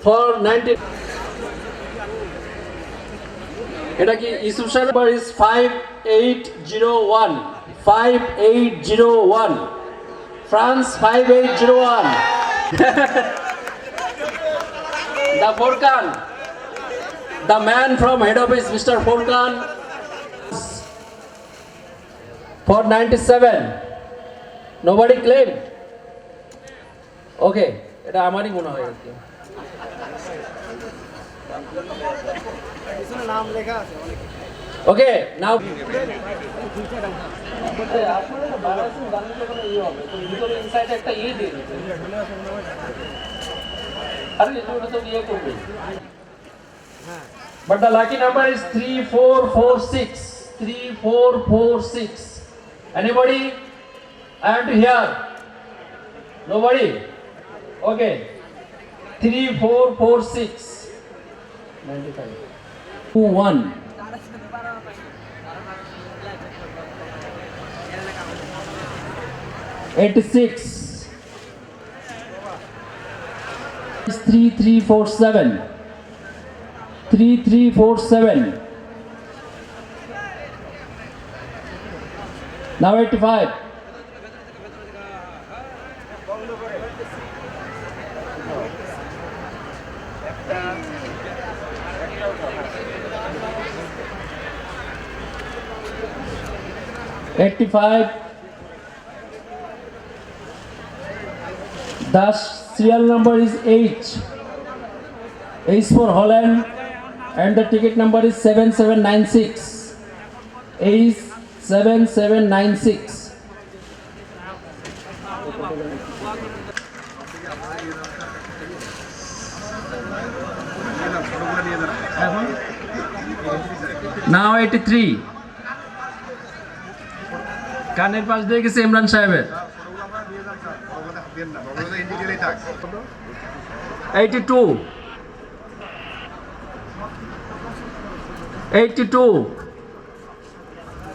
for 90. এটা কি ইসুফ সাহেব? number is 5801 5801 France 5801 the Furkan, the man from head office, Mr. Furkan for 97. Nobody claimed. Okay, এটা আমারই মনে হয় আর কি। Okay, now but the lucky number is 3446 3446. Anybody? I have to hear. Nobody? Okay, 3446 95 21 86 3347 3347. Now 85. The serial number is H for Holland, and the ticket number is 7796. H 7796. Now 83. কানের পাশ দিয়ে গেছে ইমরান সাহেবের 82 82